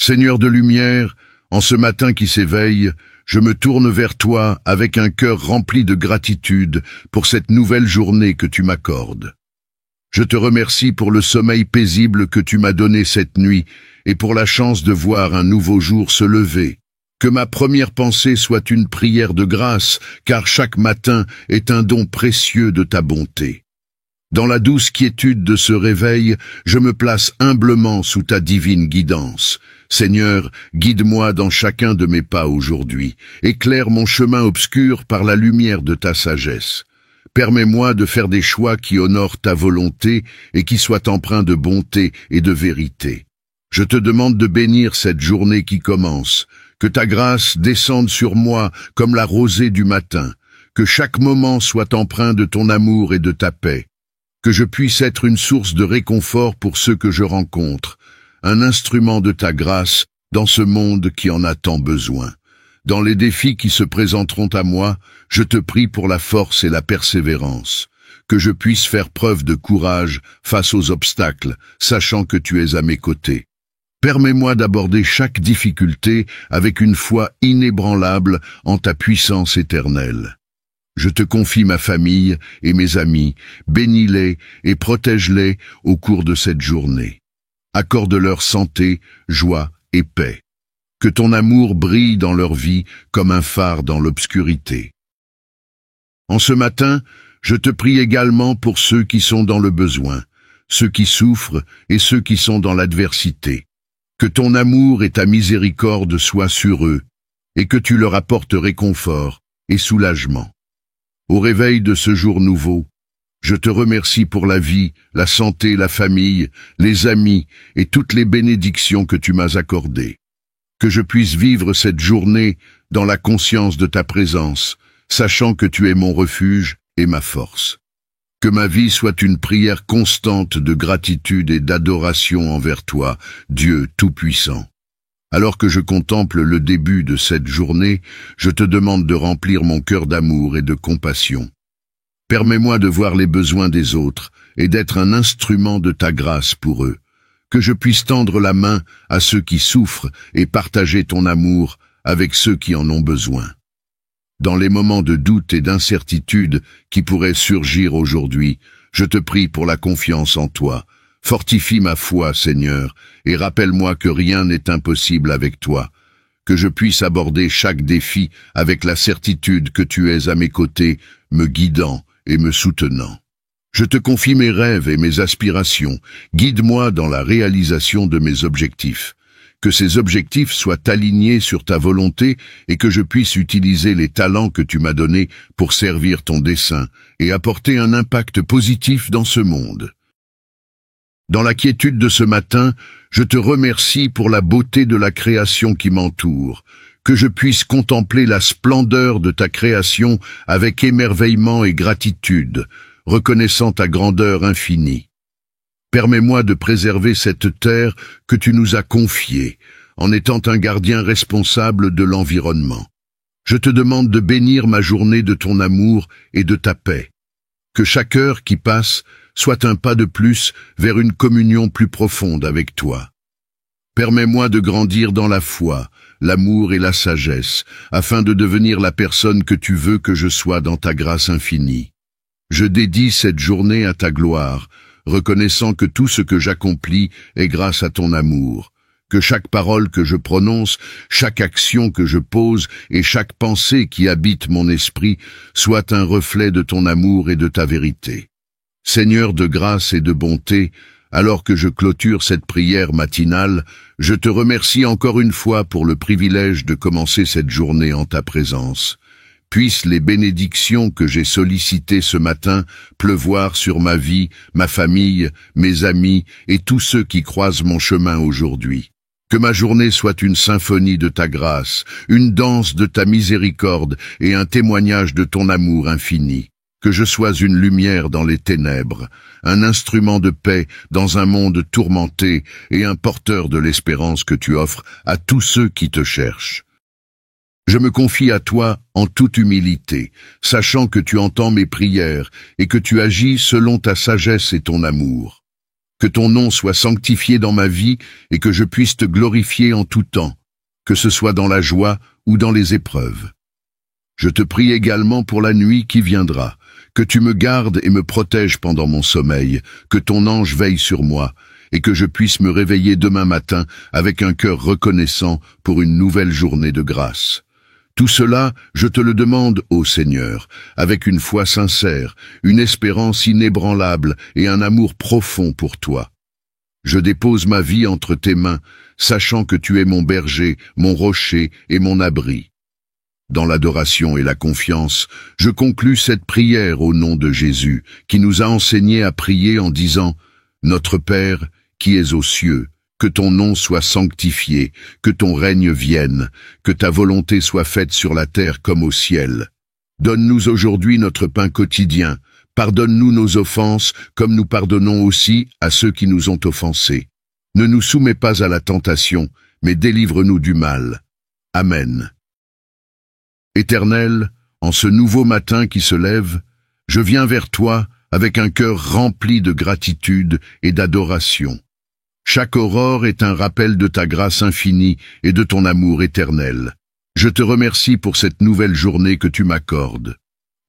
Seigneur de lumière, en ce matin qui s'éveille, je me tourne vers toi avec un cœur rempli de gratitude pour cette nouvelle journée que tu m'accordes. Je te remercie pour le sommeil paisible que tu m'as donné cette nuit et pour la chance de voir un nouveau jour se lever. Que ma première pensée soit une prière de grâce, car chaque matin est un don précieux de ta bonté. Dans la douce quiétude de ce réveil, je me place humblement sous ta divine guidance. Seigneur, guide-moi dans chacun de mes pas aujourd'hui. Éclaire mon chemin obscur par la lumière de ta sagesse. Permets-moi de faire des choix qui honorent ta volonté et qui soient empreints de bonté et de vérité. Je te demande de bénir cette journée qui commence. Que ta grâce descende sur moi comme la rosée du matin. Que chaque moment soit empreint de ton amour et de ta paix. Que je puisse être une source de réconfort pour ceux que je rencontre, un instrument de ta grâce dans ce monde qui en a tant besoin. Dans les défis qui se présenteront à moi, je te prie pour la force et la persévérance, que je puisse faire preuve de courage face aux obstacles, sachant que tu es à mes côtés. Permets-moi d'aborder chaque difficulté avec une foi inébranlable en ta puissance éternelle. Je te confie ma famille et mes amis, bénis-les et protège-les au cours de cette journée. Accorde-leur santé, joie et paix. Que ton amour brille dans leur vie comme un phare dans l'obscurité. En ce matin, je te prie également pour ceux qui sont dans le besoin, ceux qui souffrent et ceux qui sont dans l'adversité. Que ton amour et ta miséricorde soient sur eux, et que tu leur apportes réconfort et soulagement. Au réveil de ce jour nouveau, je te remercie pour la vie, la santé, la famille, les amis et toutes les bénédictions que tu m'as accordées. Que je puisse vivre cette journée dans la conscience de ta présence, sachant que tu es mon refuge et ma force. Que ma vie soit une prière constante de gratitude et d'adoration envers toi, Dieu Tout-Puissant. Alors que je contemple le début de cette journée, je te demande de remplir mon cœur d'amour et de compassion. Permets-moi de voir les besoins des autres et d'être un instrument de ta grâce pour eux. Que je puisse tendre la main à ceux qui souffrent et partager ton amour avec ceux qui en ont besoin. Dans les moments de doute et d'incertitude qui pourraient surgir aujourd'hui, je te prie pour la confiance en toi. Fortifie ma foi, Seigneur, et rappelle-moi que rien n'est impossible avec toi, que je puisse aborder chaque défi avec la certitude que tu es à mes côtés, me guidant et me soutenant. Je te confie mes rêves et mes aspirations, guide-moi dans la réalisation de mes objectifs. Que ces objectifs soient alignés sur ta volonté et que je puisse utiliser les talents que tu m'as donnés pour servir ton dessein et apporter un impact positif dans ce monde. Dans la quiétude de ce matin, je te remercie pour la beauté de la création qui m'entoure, que je puisse contempler la splendeur de ta création avec émerveillement et gratitude, reconnaissant ta grandeur infinie. Permets-moi de préserver cette terre que tu nous as confiée, en étant un gardien responsable de l'environnement. Je te demande de bénir ma journée de ton amour et de ta paix. Que chaque heure qui passe soit un pas de plus vers une communion plus profonde avec toi. Permets-moi de grandir dans la foi, l'amour et la sagesse, afin de devenir la personne que tu veux que je sois dans ta grâce infinie. Je dédie cette journée à ta gloire, reconnaissant que tout ce que j'accomplis est grâce à ton amour. Que chaque parole que je prononce, chaque action que je pose et chaque pensée qui habite mon esprit soit un reflet de ton amour et de ta vérité. Seigneur de grâce et de bonté, alors que je clôture cette prière matinale, je te remercie encore une fois pour le privilège de commencer cette journée en ta présence. Puissent les bénédictions que j'ai sollicitées ce matin pleuvoir sur ma vie, ma famille, mes amis et tous ceux qui croisent mon chemin aujourd'hui. Que ma journée soit une symphonie de ta grâce, une danse de ta miséricorde et un témoignage de ton amour infini. Que je sois une lumière dans les ténèbres, un instrument de paix dans un monde tourmenté et un porteur de l'espérance que tu offres à tous ceux qui te cherchent. Je me confie à toi en toute humilité, sachant que tu entends mes prières et que tu agis selon ta sagesse et ton amour. Que ton nom soit sanctifié dans ma vie et que je puisse te glorifier en tout temps, que ce soit dans la joie ou dans les épreuves. Je te prie également pour la nuit qui viendra, que tu me gardes et me protèges pendant mon sommeil, que ton ange veille sur moi, et que je puisse me réveiller demain matin avec un cœur reconnaissant pour une nouvelle journée de grâce. Tout cela, je te le demande, ô Seigneur, avec une foi sincère, une espérance inébranlable et un amour profond pour toi. Je dépose ma vie entre tes mains, sachant que tu es mon berger, mon rocher et mon abri. Dans l'adoration et la confiance, je conclus cette prière au nom de Jésus, qui nous a enseigné à prier en disant « Notre Père, qui es aux cieux, que ton nom soit sanctifié, que ton règne vienne, que ta volonté soit faite sur la terre comme au ciel. Donne-nous aujourd'hui notre pain quotidien, pardonne-nous nos offenses, comme nous pardonnons aussi à ceux qui nous ont offensés. Ne nous soumets pas à la tentation, mais délivre-nous du mal. Amen. Éternel, en ce nouveau matin qui se lève, je viens vers toi avec un cœur rempli de gratitude et d'adoration. Chaque aurore est un rappel de ta grâce infinie et de ton amour éternel. Je te remercie pour cette nouvelle journée que tu m'accordes.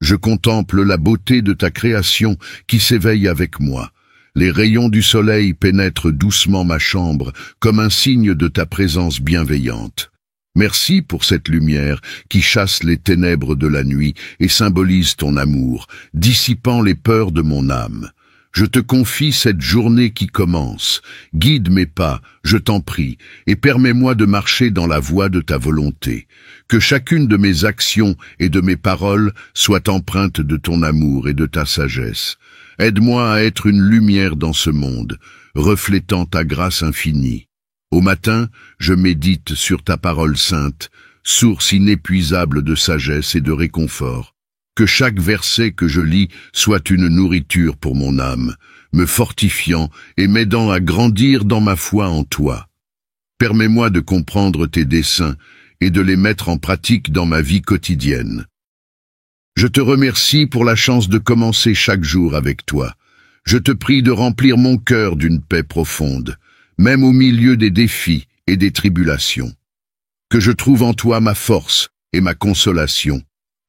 Je contemple la beauté de ta création qui s'éveille avec moi. Les rayons du soleil pénètrent doucement ma chambre comme un signe de ta présence bienveillante. Merci pour cette lumière qui chasse les ténèbres de la nuit et symbolise ton amour, dissipant les peurs de mon âme. Je te confie cette journée qui commence. Guide mes pas, je t'en prie, et permets-moi de marcher dans la voie de ta volonté. Que chacune de mes actions et de mes paroles soit empreinte de ton amour et de ta sagesse. Aide-moi à être une lumière dans ce monde, reflétant ta grâce infinie. Au matin, je médite sur ta parole sainte, source inépuisable de sagesse et de réconfort. Que chaque verset que je lis soit une nourriture pour mon âme, me fortifiant et m'aidant à grandir dans ma foi en toi. Permets-moi de comprendre tes desseins et de les mettre en pratique dans ma vie quotidienne. Je te remercie pour la chance de commencer chaque jour avec toi. Je te prie de remplir mon cœur d'une paix profonde, même au milieu des défis et des tribulations. Que je trouve en toi ma force et ma consolation,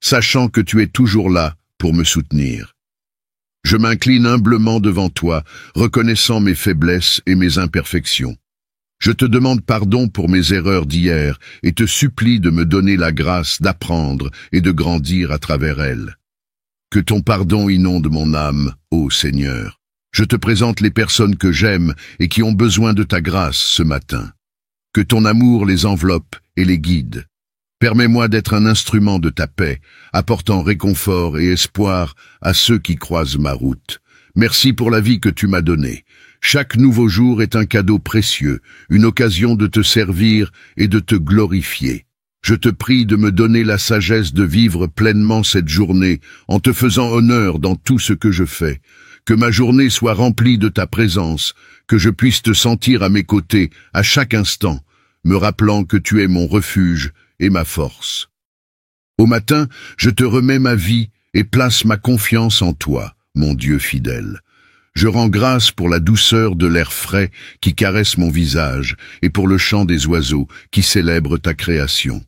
sachant que tu es toujours là pour me soutenir. Je m'incline humblement devant toi, reconnaissant mes faiblesses et mes imperfections. Je te demande pardon pour mes erreurs d'hier et te supplie de me donner la grâce d'apprendre et de grandir à travers elles. Que ton pardon inonde mon âme, ô Seigneur. Je te présente les personnes que j'aime et qui ont besoin de ta grâce ce matin. Que ton amour les enveloppe et les guide. Permets-moi d'être un instrument de ta paix, apportant réconfort et espoir à ceux qui croisent ma route. Merci pour la vie que tu m'as donnée. Chaque nouveau jour est un cadeau précieux, une occasion de te servir et de te glorifier. Je te prie de me donner la sagesse de vivre pleinement cette journée en te faisant honneur dans tout ce que je fais. Que ma journée soit remplie de ta présence, que je puisse te sentir à mes côtés à chaque instant, me rappelant que tu es mon refuge et ma force. Au matin, je te remets ma vie et place ma confiance en toi, mon Dieu fidèle. Je rends grâce pour la douceur de l'air frais qui caresse mon visage et pour le chant des oiseaux qui célèbrent ta création.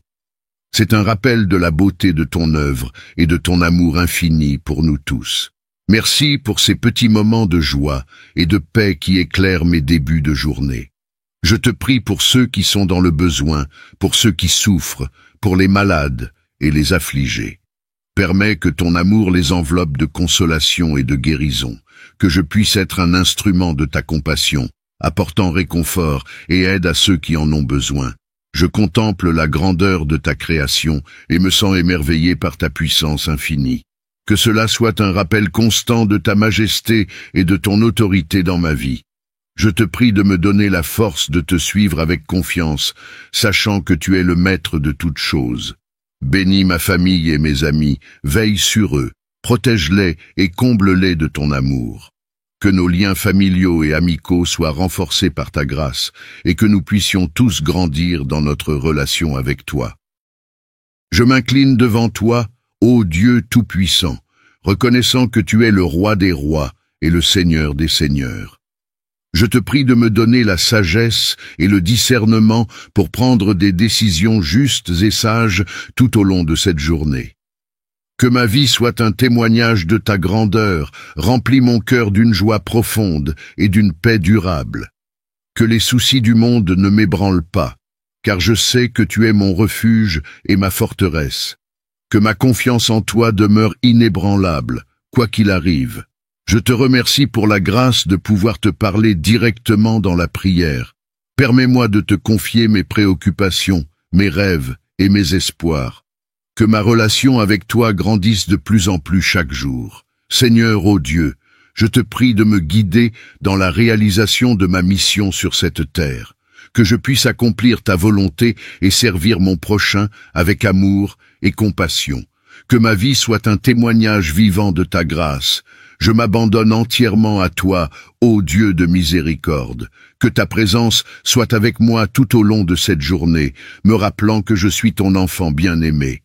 C'est un rappel de la beauté de ton œuvre et de ton amour infini pour nous tous. Merci pour ces petits moments de joie et de paix qui éclairent mes débuts de journée. Je te prie pour ceux qui sont dans le besoin, pour ceux qui souffrent, pour les malades et les affligés. Permets que ton amour les enveloppe de consolation et de guérison, que je puisse être un instrument de ta compassion, apportant réconfort et aide à ceux qui en ont besoin. Je contemple la grandeur de ta création et me sens émerveillé par ta puissance infinie. Que cela soit un rappel constant de ta majesté et de ton autorité dans ma vie. Je te prie de me donner la force de te suivre avec confiance, sachant que tu es le maître de toutes choses. Bénis ma famille et mes amis, veille sur eux, protège-les et comble-les de ton amour. Que nos liens familiaux et amicaux soient renforcés par ta grâce et que nous puissions tous grandir dans notre relation avec toi. Je m'incline devant toi, ô Dieu Tout-Puissant, reconnaissant que tu es le Roi des rois et le Seigneur des seigneurs. Je te prie de me donner la sagesse et le discernement pour prendre des décisions justes et sages tout au long de cette journée. Que ma vie soit un témoignage de ta grandeur, remplis mon cœur d'une joie profonde et d'une paix durable. Que les soucis du monde ne m'ébranlent pas, car je sais que tu es mon refuge et ma forteresse. Que ma confiance en toi demeure inébranlable, quoi qu'il arrive. Je te remercie pour la grâce de pouvoir te parler directement dans la prière. Permets-moi de te confier mes préoccupations, mes rêves et mes espoirs. Que ma relation avec toi grandisse de plus en plus chaque jour. Seigneur, ô Dieu, je te prie de me guider dans la réalisation de ma mission sur cette terre. Que je puisse accomplir ta volonté et servir mon prochain avec amour et compassion. Que ma vie soit un témoignage vivant de ta grâce. Je m'abandonne entièrement à toi, ô Dieu de miséricorde. Que ta présence soit avec moi tout au long de cette journée, me rappelant que je suis ton enfant bien-aimé.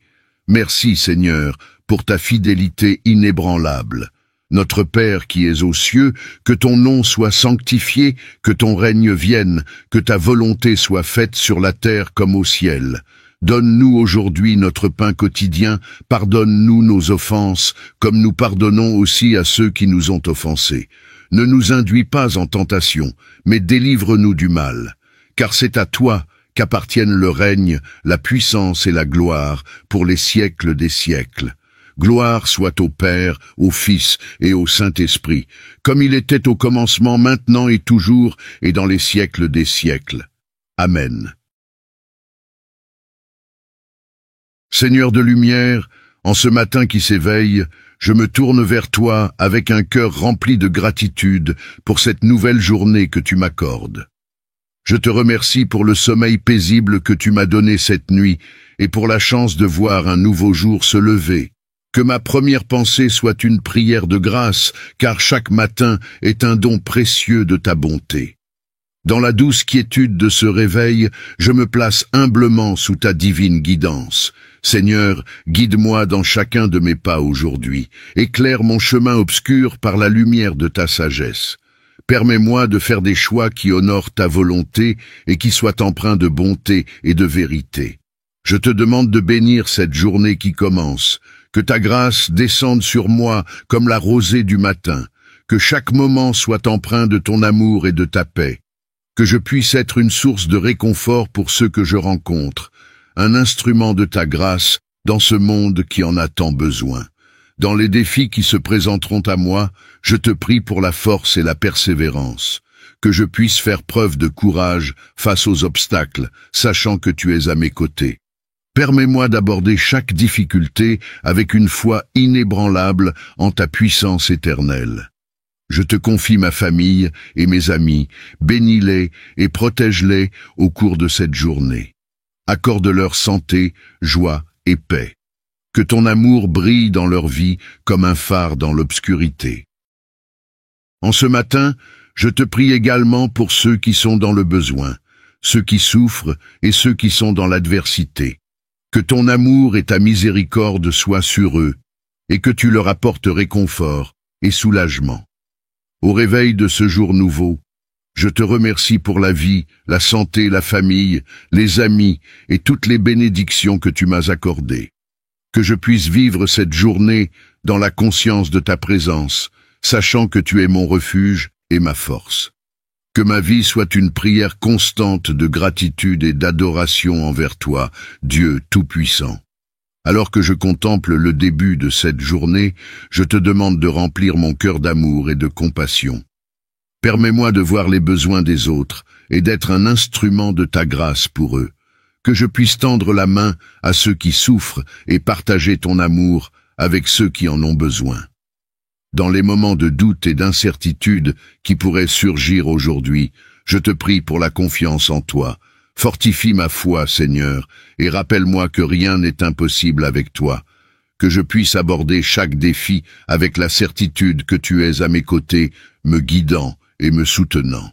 Merci, Seigneur, pour ta fidélité inébranlable. Notre Père qui es aux cieux, que ton nom soit sanctifié, que ton règne vienne, que ta volonté soit faite sur la terre comme au ciel. Donne-nous aujourd'hui notre pain quotidien, pardonne-nous nos offenses, comme nous pardonnons aussi à ceux qui nous ont offensés. Ne nous induis pas en tentation, mais délivre-nous du mal. Car c'est à toi qu'appartiennent le règne, la puissance et la gloire pour les siècles des siècles. Gloire soit au Père, au Fils et au Saint-Esprit, comme il était au commencement, maintenant et toujours, et dans les siècles des siècles. Amen. Seigneur de lumière, en ce matin qui s'éveille, je me tourne vers toi avec un cœur rempli de gratitude pour cette nouvelle journée que tu m'accordes. Je te remercie pour le sommeil paisible que tu m'as donné cette nuit et pour la chance de voir un nouveau jour se lever. Que ma première pensée soit une prière de grâce, car chaque matin est un don précieux de ta bonté. Dans la douce quiétude de ce réveil, je me place humblement sous ta divine guidance. Seigneur, guide-moi dans chacun de mes pas aujourd'hui. Éclaire mon chemin obscur par la lumière de ta sagesse. Permets-moi de faire des choix qui honorent ta volonté et qui soient empreints de bonté et de vérité. Je te demande de bénir cette journée qui commence. Que ta grâce descende sur moi comme la rosée du matin. Que chaque moment soit empreint de ton amour et de ta paix. Que je puisse être une source de réconfort pour ceux que je rencontre. Un instrument de ta grâce dans ce monde qui en a tant besoin. Dans les défis qui se présenteront à moi, je te prie pour la force et la persévérance. Que je puisse faire preuve de courage face aux obstacles, sachant que tu es à mes côtés. Permets-moi d'aborder chaque difficulté avec une foi inébranlable en ta puissance éternelle. Je te confie ma famille et mes amis, bénis-les et protège-les au cours de cette journée. Accorde-leur santé, joie et paix. Que ton amour brille dans leur vie comme un phare dans l'obscurité. En ce matin, je te prie également pour ceux qui sont dans le besoin, ceux qui souffrent et ceux qui sont dans l'adversité. Que ton amour et ta miséricorde soient sur eux, et que tu leur apportes réconfort et soulagement. Au réveil de ce jour nouveau, je te remercie pour la vie, la santé, la famille, les amis et toutes les bénédictions que tu m'as accordées. Que je puisse vivre cette journée dans la conscience de ta présence, sachant que tu es mon refuge et ma force. Que ma vie soit une prière constante de gratitude et d'adoration envers toi, Dieu Tout-Puissant. Alors que je contemple le début de cette journée, je te demande de remplir mon cœur d'amour et de compassion. Permets-moi de voir les besoins des autres et d'être un instrument de ta grâce pour eux. Que je puisse tendre la main à ceux qui souffrent et partager ton amour avec ceux qui en ont besoin. Dans les moments de doute et d'incertitude qui pourraient surgir aujourd'hui, je te prie pour la confiance en toi. Fortifie ma foi, Seigneur, et rappelle-moi que rien n'est impossible avec toi. Que je puisse aborder chaque défi avec la certitude que tu es à mes côtés, me guidant et me soutenant.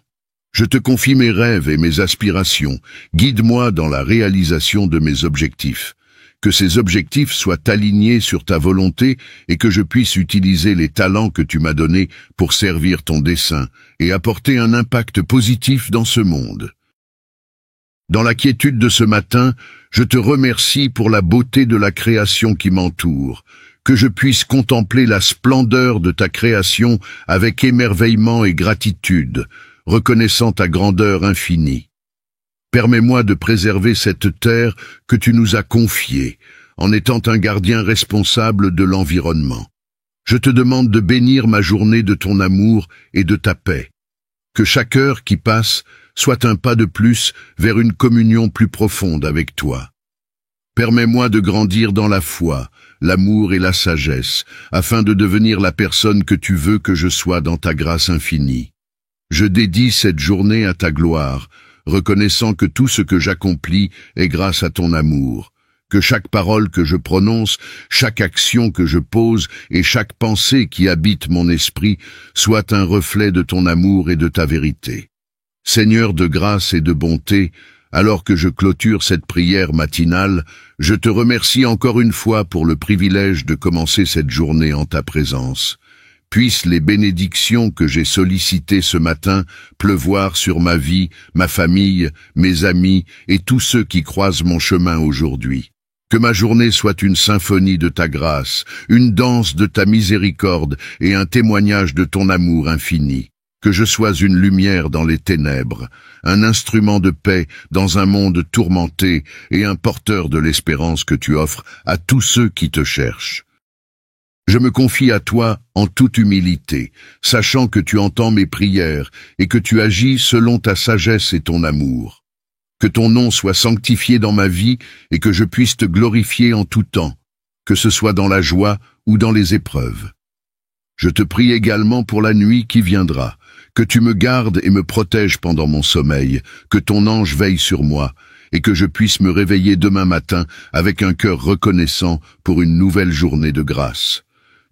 Je te confie mes rêves et mes aspirations. Guide-moi dans la réalisation de mes objectifs. que ces objectifs soient alignés sur ta volonté et que je puisse utiliser les talents que tu m'as donnés pour servir ton dessein et apporter un impact positif dans ce monde. Dans la quiétude de ce matin, je te remercie pour la beauté de la création qui m'entoure, que je puisse contempler la splendeur de ta création avec émerveillement et gratitude, reconnaissant ta grandeur infinie. Permets-moi de préserver cette terre que tu nous as confiée, en étant un gardien responsable de l'environnement. Je te demande de bénir ma journée de ton amour et de ta paix. Que chaque heure qui passe soit un pas de plus vers une communion plus profonde avec toi. Permets-moi de grandir dans la foi, l'amour et la sagesse, afin de devenir la personne que tu veux que je sois dans ta grâce infinie. Je dédie cette journée à ta gloire, reconnaissant que tout ce que j'accomplis est grâce à ton amour, que chaque parole que je prononce, chaque action que je pose et chaque pensée qui habite mon esprit soit un reflet de ton amour et de ta vérité. Seigneur de grâce et de bonté, alors que je clôture cette prière matinale, je te remercie encore une fois pour le privilège de commencer cette journée en ta présence. Puissent les bénédictions que j'ai sollicitées ce matin pleuvoir sur ma vie, ma famille, mes amis et tous ceux qui croisent mon chemin aujourd'hui. Que ma journée soit une symphonie de ta grâce, une danse de ta miséricorde et un témoignage de ton amour infini. Que je sois une lumière dans les ténèbres, un instrument de paix dans un monde tourmenté et un porteur de l'espérance que tu offres à tous ceux qui te cherchent. Je me confie à toi en toute humilité, sachant que tu entends mes prières et que tu agis selon ta sagesse et ton amour. Que ton nom soit sanctifié dans ma vie et que je puisse te glorifier en tout temps, que ce soit dans la joie ou dans les épreuves. Je te prie également pour la nuit qui viendra, que tu me gardes et me protèges pendant mon sommeil, que ton ange veille sur moi, et que je puisse me réveiller demain matin avec un cœur reconnaissant pour une nouvelle journée de grâce.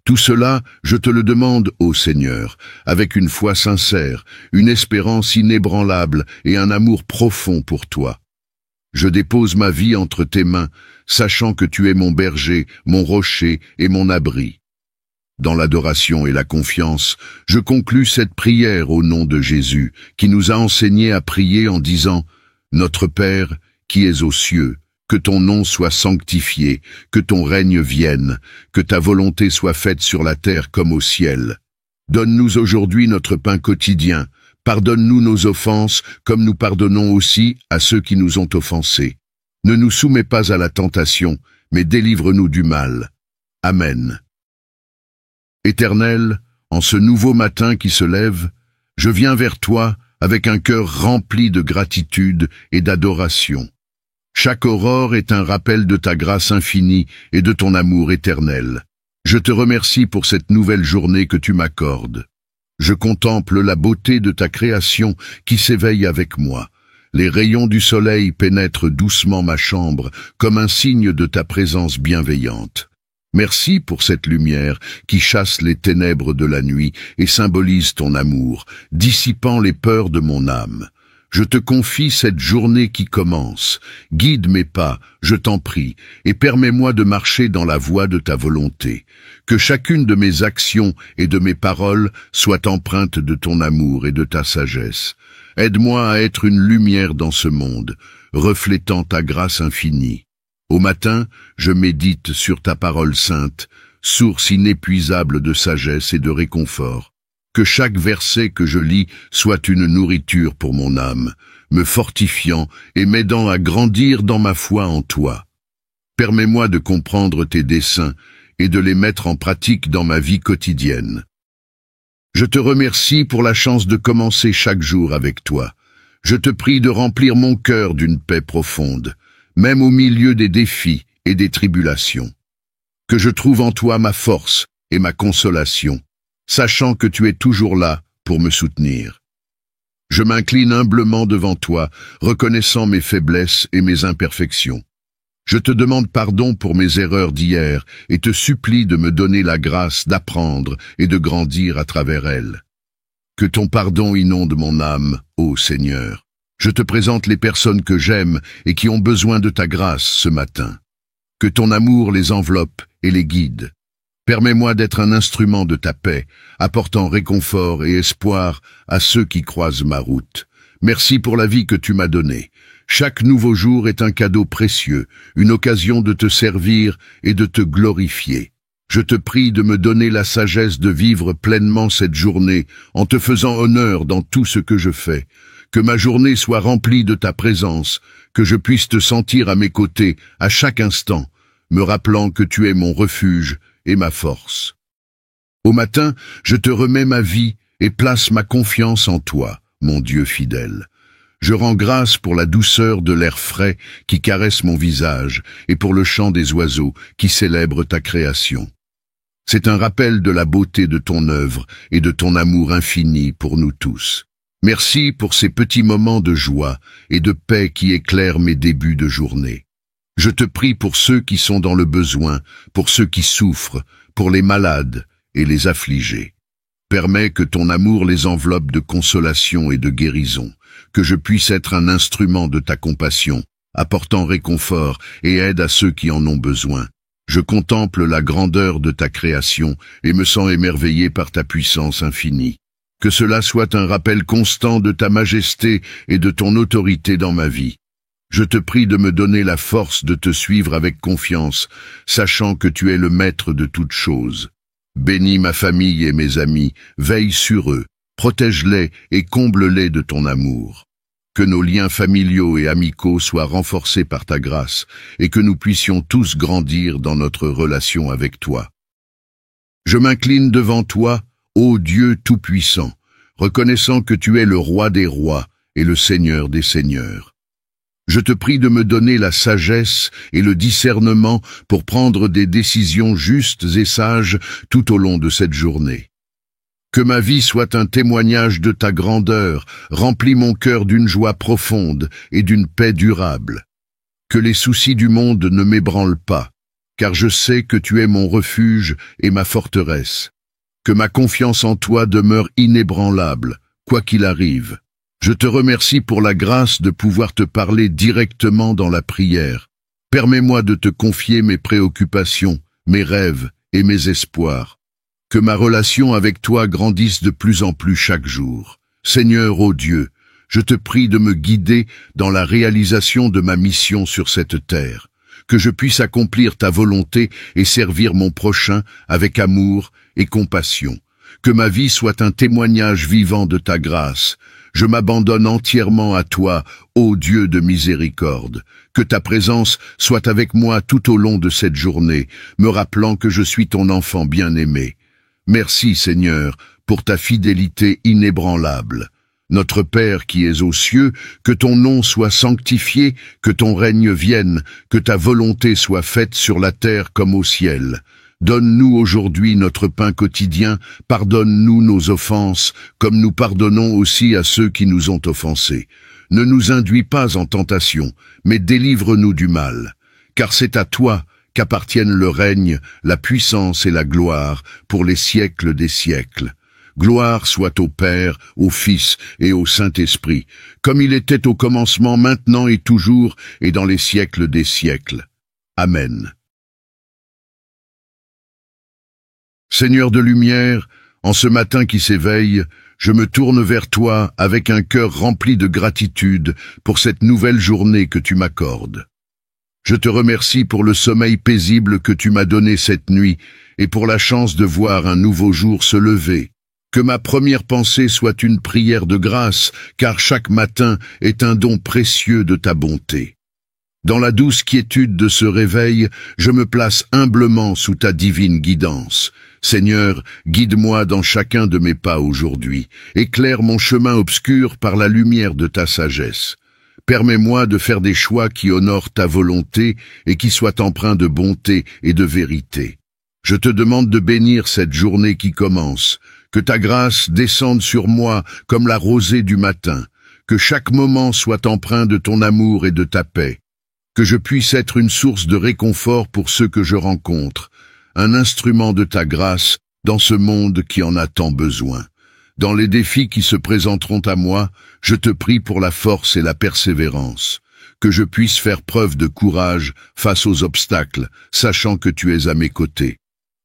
Tout cela, je te le demande, ô Seigneur, avec une foi sincère, une espérance inébranlable et un amour profond pour toi. Je dépose ma vie entre tes mains, sachant que tu es mon berger, mon rocher et mon abri. Dans l'adoration et la confiance, je conclus cette prière au nom de Jésus, qui nous a enseigné à prier en disant « Notre Père, qui es aux cieux, que ton nom soit sanctifié, que ton règne vienne, que ta volonté soit faite sur la terre comme au ciel. Donne-nous aujourd'hui notre pain quotidien, pardonne-nous nos offenses, comme nous pardonnons aussi à ceux qui nous ont offensés. Ne nous soumets pas à la tentation, mais délivre-nous du mal. Amen. Éternel, en ce nouveau matin qui se lève, je viens vers toi avec un cœur rempli de gratitude et d'adoration. Chaque aurore est un rappel de ta grâce infinie et de ton amour éternel. Je te remercie pour cette nouvelle journée que tu m'accordes. Je contemple la beauté de ta création qui s'éveille avec moi. Les rayons du soleil pénètrent doucement ma chambre comme un signe de ta présence bienveillante. Merci pour cette lumière qui chasse les ténèbres de la nuit et symbolise ton amour, dissipant les peurs de mon âme. Je te confie cette journée qui commence. Guide mes pas, je t'en prie, et permets-moi de marcher dans la voie de ta volonté. Que chacune de mes actions et de mes paroles soit empreinte de ton amour et de ta sagesse. Aide-moi à être une lumière dans ce monde, reflétant ta grâce infinie. Au matin, je médite sur ta parole sainte, source inépuisable de sagesse et de réconfort. Que chaque verset que je lis soit une nourriture pour mon âme, me fortifiant et m'aidant à grandir dans ma foi en toi. Permets-moi de comprendre tes desseins et de les mettre en pratique dans ma vie quotidienne. Je te remercie pour la chance de commencer chaque jour avec toi. Je te prie de remplir mon cœur d'une paix profonde, même au milieu des défis et des tribulations. Que je trouve en toi ma force et ma consolation, sachant que tu es toujours là pour me soutenir. Je m'incline humblement devant toi, reconnaissant mes faiblesses et mes imperfections. Je te demande pardon pour mes erreurs d'hier et te supplie de me donner la grâce d'apprendre et de grandir à travers elles. Que ton pardon inonde mon âme, ô Seigneur. Je te présente les personnes que j'aime et qui ont besoin de ta grâce ce matin. Que ton amour les enveloppe et les guide. Permets-moi d'être un instrument de ta paix, apportant réconfort et espoir à ceux qui croisent ma route. Merci pour la vie que tu m'as donnée. Chaque nouveau jour est un cadeau précieux, une occasion de te servir et de te glorifier. Je te prie de me donner la sagesse de vivre pleinement cette journée en te faisant honneur dans tout ce que je fais. Que ma journée soit remplie de ta présence, que je puisse te sentir à mes côtés à chaque instant, me rappelant que tu es mon refuge et ma force. Au matin, je te remets ma vie et place ma confiance en toi, mon Dieu fidèle. Je rends grâce pour la douceur de l'air frais qui caresse mon visage et pour le chant des oiseaux qui célèbrent ta création. C'est un rappel de la beauté de ton œuvre et de ton amour infini pour nous tous. Merci pour ces petits moments de joie et de paix qui éclairent mes débuts de journée. Je te prie pour ceux qui sont dans le besoin, pour ceux qui souffrent, pour les malades et les affligés. Permets que ton amour les enveloppe de consolation et de guérison, que je puisse être un instrument de ta compassion, apportant réconfort et aide à ceux qui en ont besoin. Je contemple la grandeur de ta création et me sens émerveillé par ta puissance infinie. Que cela soit un rappel constant de ta majesté et de ton autorité dans ma vie. Je te prie de me donner la force de te suivre avec confiance, sachant que tu es le maître de toutes choses. Bénis ma famille et mes amis, veille sur eux, protège-les et comble-les de ton amour. Que nos liens familiaux et amicaux soient renforcés par ta grâce et que nous puissions tous grandir dans notre relation avec toi. Je m'incline devant toi, ô Dieu Tout-Puissant, reconnaissant que tu es le Roi des rois et le Seigneur des seigneurs. Je te prie de me donner la sagesse et le discernement pour prendre des décisions justes et sages tout au long de cette journée. Que ma vie soit un témoignage de ta grandeur, remplis mon cœur d'une joie profonde et d'une paix durable. Que les soucis du monde ne m'ébranlent pas, car je sais que tu es mon refuge et ma forteresse. Que ma confiance en toi demeure inébranlable, quoi qu'il arrive. Je te remercie pour la grâce de pouvoir te parler directement dans la prière. Permets-moi de te confier mes préoccupations, mes rêves et mes espoirs. Que ma relation avec toi grandisse de plus en plus chaque jour. Seigneur, ô Dieu, je te prie de me guider dans la réalisation de ma mission sur cette terre. Que je puisse accomplir ta volonté et servir mon prochain avec amour et compassion. Que ma vie soit un témoignage vivant de ta grâce. Je m'abandonne entièrement à toi, ô Dieu de miséricorde. Que ta présence soit avec moi tout au long de cette journée, me rappelant que je suis ton enfant bien-aimé. Merci, Seigneur, pour ta fidélité inébranlable. Notre Père qui es aux cieux, que ton nom soit sanctifié, que ton règne vienne, que ta volonté soit faite sur la terre comme au ciel. Donne-nous aujourd'hui notre pain quotidien, pardonne-nous nos offenses, comme nous pardonnons aussi à ceux qui nous ont offensés. Ne nous induis pas en tentation, mais délivre-nous du mal. Car c'est à toi qu'appartiennent le règne, la puissance et la gloire pour les siècles des siècles. Gloire soit au Père, au Fils et au Saint-Esprit, comme il était au commencement, maintenant et toujours, et dans les siècles des siècles. Amen. Seigneur de lumière, en ce matin qui s'éveille, je me tourne vers toi avec un cœur rempli de gratitude pour cette nouvelle journée que tu m'accordes. Je te remercie pour le sommeil paisible que tu m'as donné cette nuit et pour la chance de voir un nouveau jour se lever. Que ma première pensée soit une prière de grâce, car chaque matin est un don précieux de ta bonté. Dans la douce quiétude de ce réveil, je me place humblement sous ta divine guidance. Seigneur, guide-moi dans chacun de mes pas aujourd'hui. Éclaire mon chemin obscur par la lumière de ta sagesse. Permets-moi de faire des choix qui honorent ta volonté et qui soient empreints de bonté et de vérité. Je te demande de bénir cette journée qui commence. Que ta grâce descende sur moi comme la rosée du matin. Que chaque moment soit empreint de ton amour et de ta paix. Que je puisse être une source de réconfort pour ceux que je rencontre. Un instrument de ta grâce dans ce monde qui en a tant besoin. Dans les défis qui se présenteront à moi, je te prie pour la force et la persévérance. que je puisse faire preuve de courage face aux obstacles, sachant que tu es à mes côtés.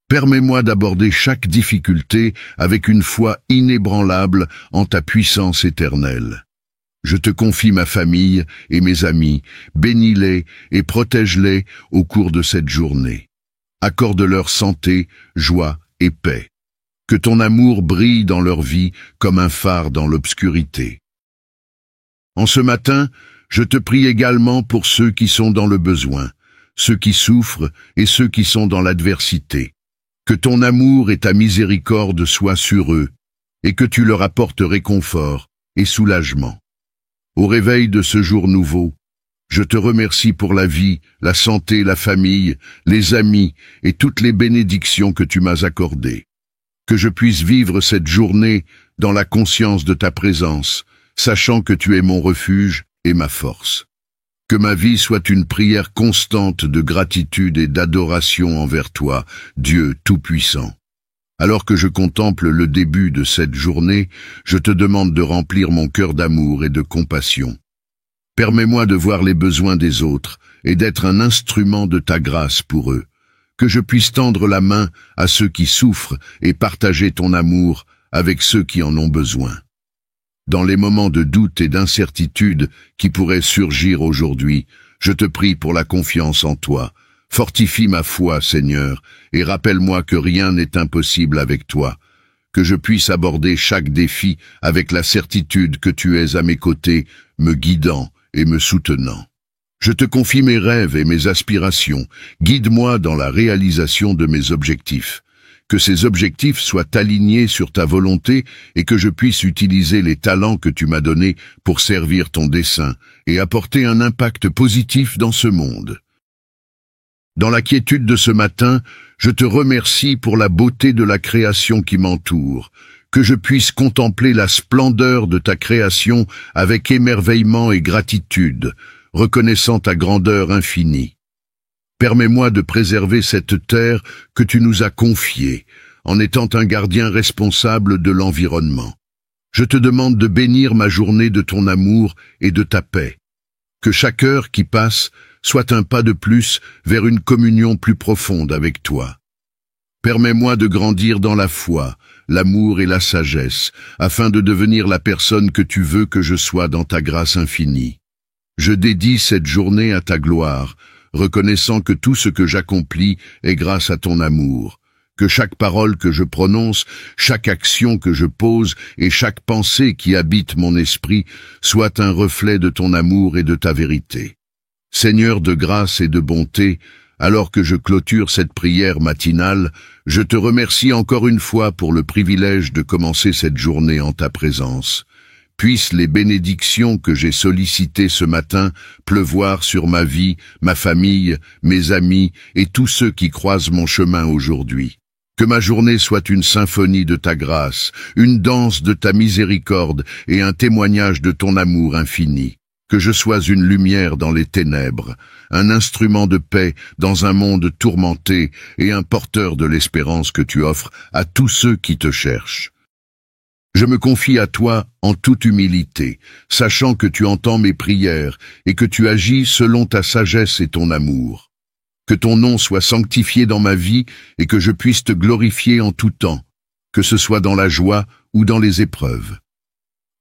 Permets-moi d'aborder chaque difficulté avec une foi inébranlable en ta puissance éternelle. Je te confie ma famille et mes amis, bénis-les et protège-les au cours de cette journée. Accorde-leur santé, joie et paix. Que ton amour brille dans leur vie comme un phare dans l'obscurité. En ce matin, je te prie également pour ceux qui sont dans le besoin, ceux qui souffrent et ceux qui sont dans l'adversité. Que ton amour et ta miséricorde soient sur eux, et que tu leur apportes réconfort et soulagement. Au réveil de ce jour nouveau, je te remercie pour la vie, la santé, la famille, les amis et toutes les bénédictions que tu m'as accordées. Que je puisse vivre cette journée dans la conscience de ta présence, sachant que tu es mon refuge et ma force. Que ma vie soit une prière constante de gratitude et d'adoration envers toi, Dieu Tout-Puissant. Alors que je contemple le début de cette journée, je te demande de remplir mon cœur d'amour et de compassion. Permets-moi de voir les besoins des autres et d'être un instrument de ta grâce pour eux. Que je puisse tendre la main à ceux qui souffrent et partager ton amour avec ceux qui en ont besoin. Dans les moments de doute et d'incertitude qui pourraient surgir aujourd'hui, je te prie pour la confiance en toi. Fortifie ma foi, Seigneur, et rappelle-moi que rien n'est impossible avec toi. Que je puisse aborder chaque défi avec la certitude que tu es à mes côtés, me guidant et me soutenant. Je te confie mes rêves et mes aspirations. Guide-moi dans la réalisation de mes objectifs. Que ces objectifs soient alignés sur ta volonté et que je puisse utiliser les talents que tu m'as donnés pour servir ton dessein et apporter un impact positif dans ce monde. Dans la quiétude de ce matin, je te remercie pour la beauté de la création qui m'entoure, que je puisse contempler la splendeur de ta création avec émerveillement et gratitude, reconnaissant ta grandeur infinie. Permets-moi de préserver cette terre que tu nous as confiée, en étant un gardien responsable de l'environnement. Je te demande de bénir ma journée de ton amour et de ta paix. Que chaque heure qui passe soit un pas de plus vers une communion plus profonde avec toi. Permets-moi de grandir dans la foi, l'amour et la sagesse, afin de devenir la personne que tu veux que je sois dans ta grâce infinie. Je dédie cette journée à ta gloire, reconnaissant que tout ce que j'accomplis est grâce à ton amour, que chaque parole que je prononce, chaque action que je pose et chaque pensée qui habite mon esprit soit un reflet de ton amour et de ta vérité. Seigneur de grâce et de bonté, alors que je clôture cette prière matinale, je te remercie encore une fois pour le privilège de commencer cette journée en ta présence. Puissent les bénédictions que j'ai sollicitées ce matin pleuvoir sur ma vie, ma famille, mes amis et tous ceux qui croisent mon chemin aujourd'hui. Que ma journée soit une symphonie de ta grâce, une danse de ta miséricorde et un témoignage de ton amour infini. Que je sois une lumière dans les ténèbres, un instrument de paix dans un monde tourmenté et un porteur de l'espérance que tu offres à tous ceux qui te cherchent. Je me confie à toi en toute humilité, sachant que tu entends mes prières et que tu agis selon ta sagesse et ton amour. Que ton nom soit sanctifié dans ma vie et que je puisse te glorifier en tout temps, que ce soit dans la joie ou dans les épreuves.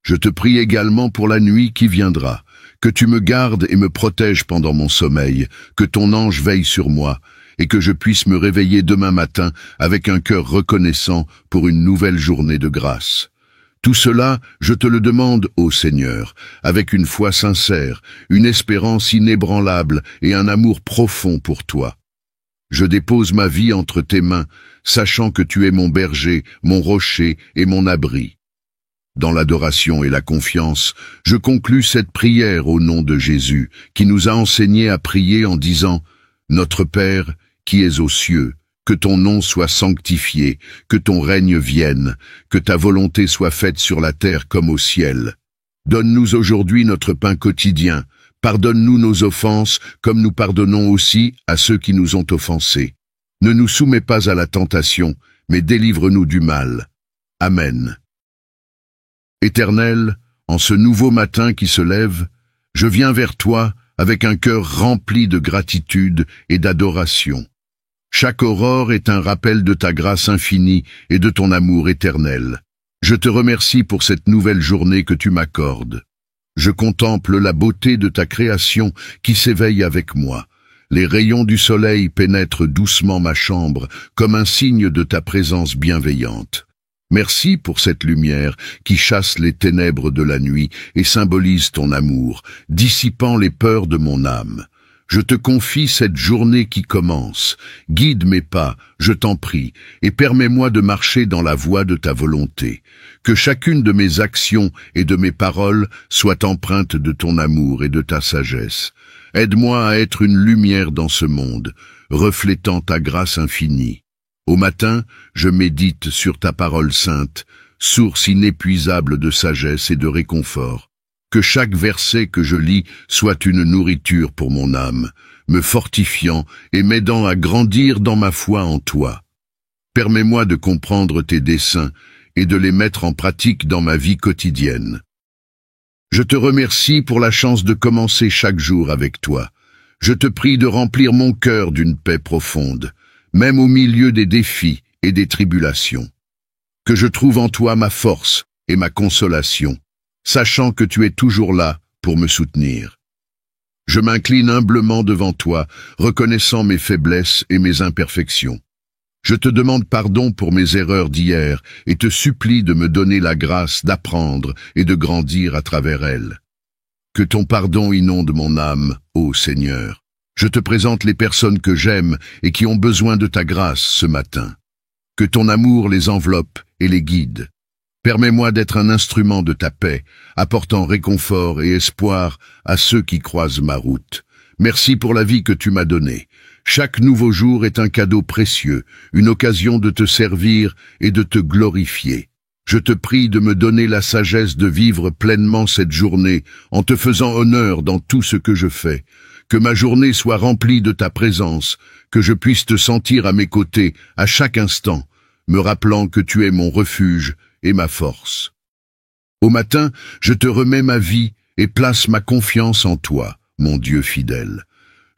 Je te prie également pour la nuit qui viendra, que tu me gardes et me protèges pendant mon sommeil, que ton ange veille sur moi, et que je puisse me réveiller demain matin avec un cœur reconnaissant pour une nouvelle journée de grâce. Tout cela, je te le demande, ô Seigneur, avec une foi sincère, une espérance inébranlable et un amour profond pour toi. Je dépose ma vie entre tes mains, sachant que tu es mon berger, mon rocher et mon abri. Dans l'adoration et la confiance, je conclus cette prière au nom de Jésus, qui nous a enseigné à prier en disant « Notre Père, qui es aux cieux, que ton nom soit sanctifié, que ton règne vienne, que ta volonté soit faite sur la terre comme au ciel. Donne-nous aujourd'hui notre pain quotidien, pardonne-nous nos offenses, comme nous pardonnons aussi à ceux qui nous ont offensés. Ne nous soumets pas à la tentation, mais délivre-nous du mal. Amen. Éternel, en ce nouveau matin qui se lève, je viens vers toi avec un cœur rempli de gratitude et d'adoration. Chaque aurore est un rappel de ta grâce infinie et de ton amour éternel. Je te remercie pour cette nouvelle journée que tu m'accordes. Je contemple la beauté de ta création qui s'éveille avec moi. Les rayons du soleil pénètrent doucement ma chambre comme un signe de ta présence bienveillante. Merci pour cette lumière qui chasse les ténèbres de la nuit et symbolise ton amour, dissipant les peurs de mon âme. Je te confie cette journée qui commence. Guide mes pas, je t'en prie, et permets-moi de marcher dans la voie de ta volonté. Que chacune de mes actions et de mes paroles soit empreinte de ton amour et de ta sagesse. Aide-moi à être une lumière dans ce monde, reflétant ta grâce infinie. Au matin, je médite sur ta parole sainte, source inépuisable de sagesse et de réconfort. Que chaque verset que je lis soit une nourriture pour mon âme, me fortifiant et m'aidant à grandir dans ma foi en toi. Permets-moi de comprendre tes desseins et de les mettre en pratique dans ma vie quotidienne. Je te remercie pour la chance de commencer chaque jour avec toi. Je te prie de remplir mon cœur d'une paix profonde, même au milieu des défis et des tribulations. Que je trouve en toi ma force et ma consolation, sachant que tu es toujours là pour me soutenir. Je m'incline humblement devant toi, reconnaissant mes faiblesses et mes imperfections. Je te demande pardon pour mes erreurs d'hier et te supplie de me donner la grâce d'apprendre et de grandir à travers elles. Que ton pardon inonde mon âme, ô Seigneur. Je te présente les personnes que j'aime et qui ont besoin de ta grâce ce matin. Que ton amour les enveloppe et les guide. Permets-moi d'être un instrument de ta paix, apportant réconfort et espoir à ceux qui croisent ma route. Merci pour la vie que tu m'as donnée. Chaque nouveau jour est un cadeau précieux, une occasion de te servir et de te glorifier. Je te prie de me donner la sagesse de vivre pleinement cette journée en te faisant honneur dans tout ce que je fais. Que ma journée soit remplie de ta présence, que je puisse te sentir à mes côtés à chaque instant, me rappelant que tu es mon refuge et ma force. Au matin, je te remets ma vie et place ma confiance en toi, mon Dieu fidèle.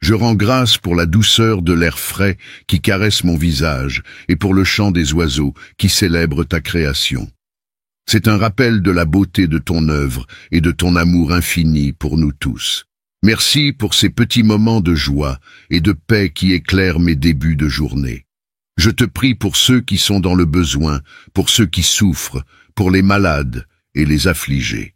Je rends grâce pour la douceur de l'air frais qui caresse mon visage et pour le chant des oiseaux qui célèbrent ta création. C'est un rappel de la beauté de ton œuvre et de ton amour infini pour nous tous. Merci pour ces petits moments de joie et de paix qui éclairent mes débuts de journée. Je te prie pour ceux qui sont dans le besoin, pour ceux qui souffrent, pour les malades et les affligés.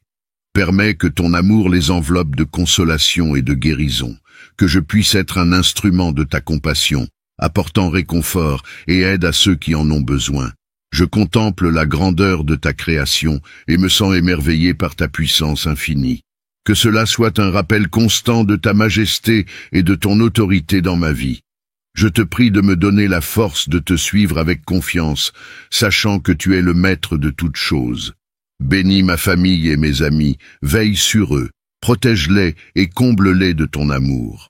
Permets que ton amour les enveloppe de consolation et de guérison, que je puisse être un instrument de ta compassion, apportant réconfort et aide à ceux qui en ont besoin. Je contemple la grandeur de ta création et me sens émerveillé par ta puissance infinie. Que cela soit un rappel constant de ta majesté et de ton autorité dans ma vie. Je te prie de me donner la force de te suivre avec confiance, sachant que tu es le maître de toutes choses. Bénis ma famille et mes amis, veille sur eux, protège-les et comble-les de ton amour.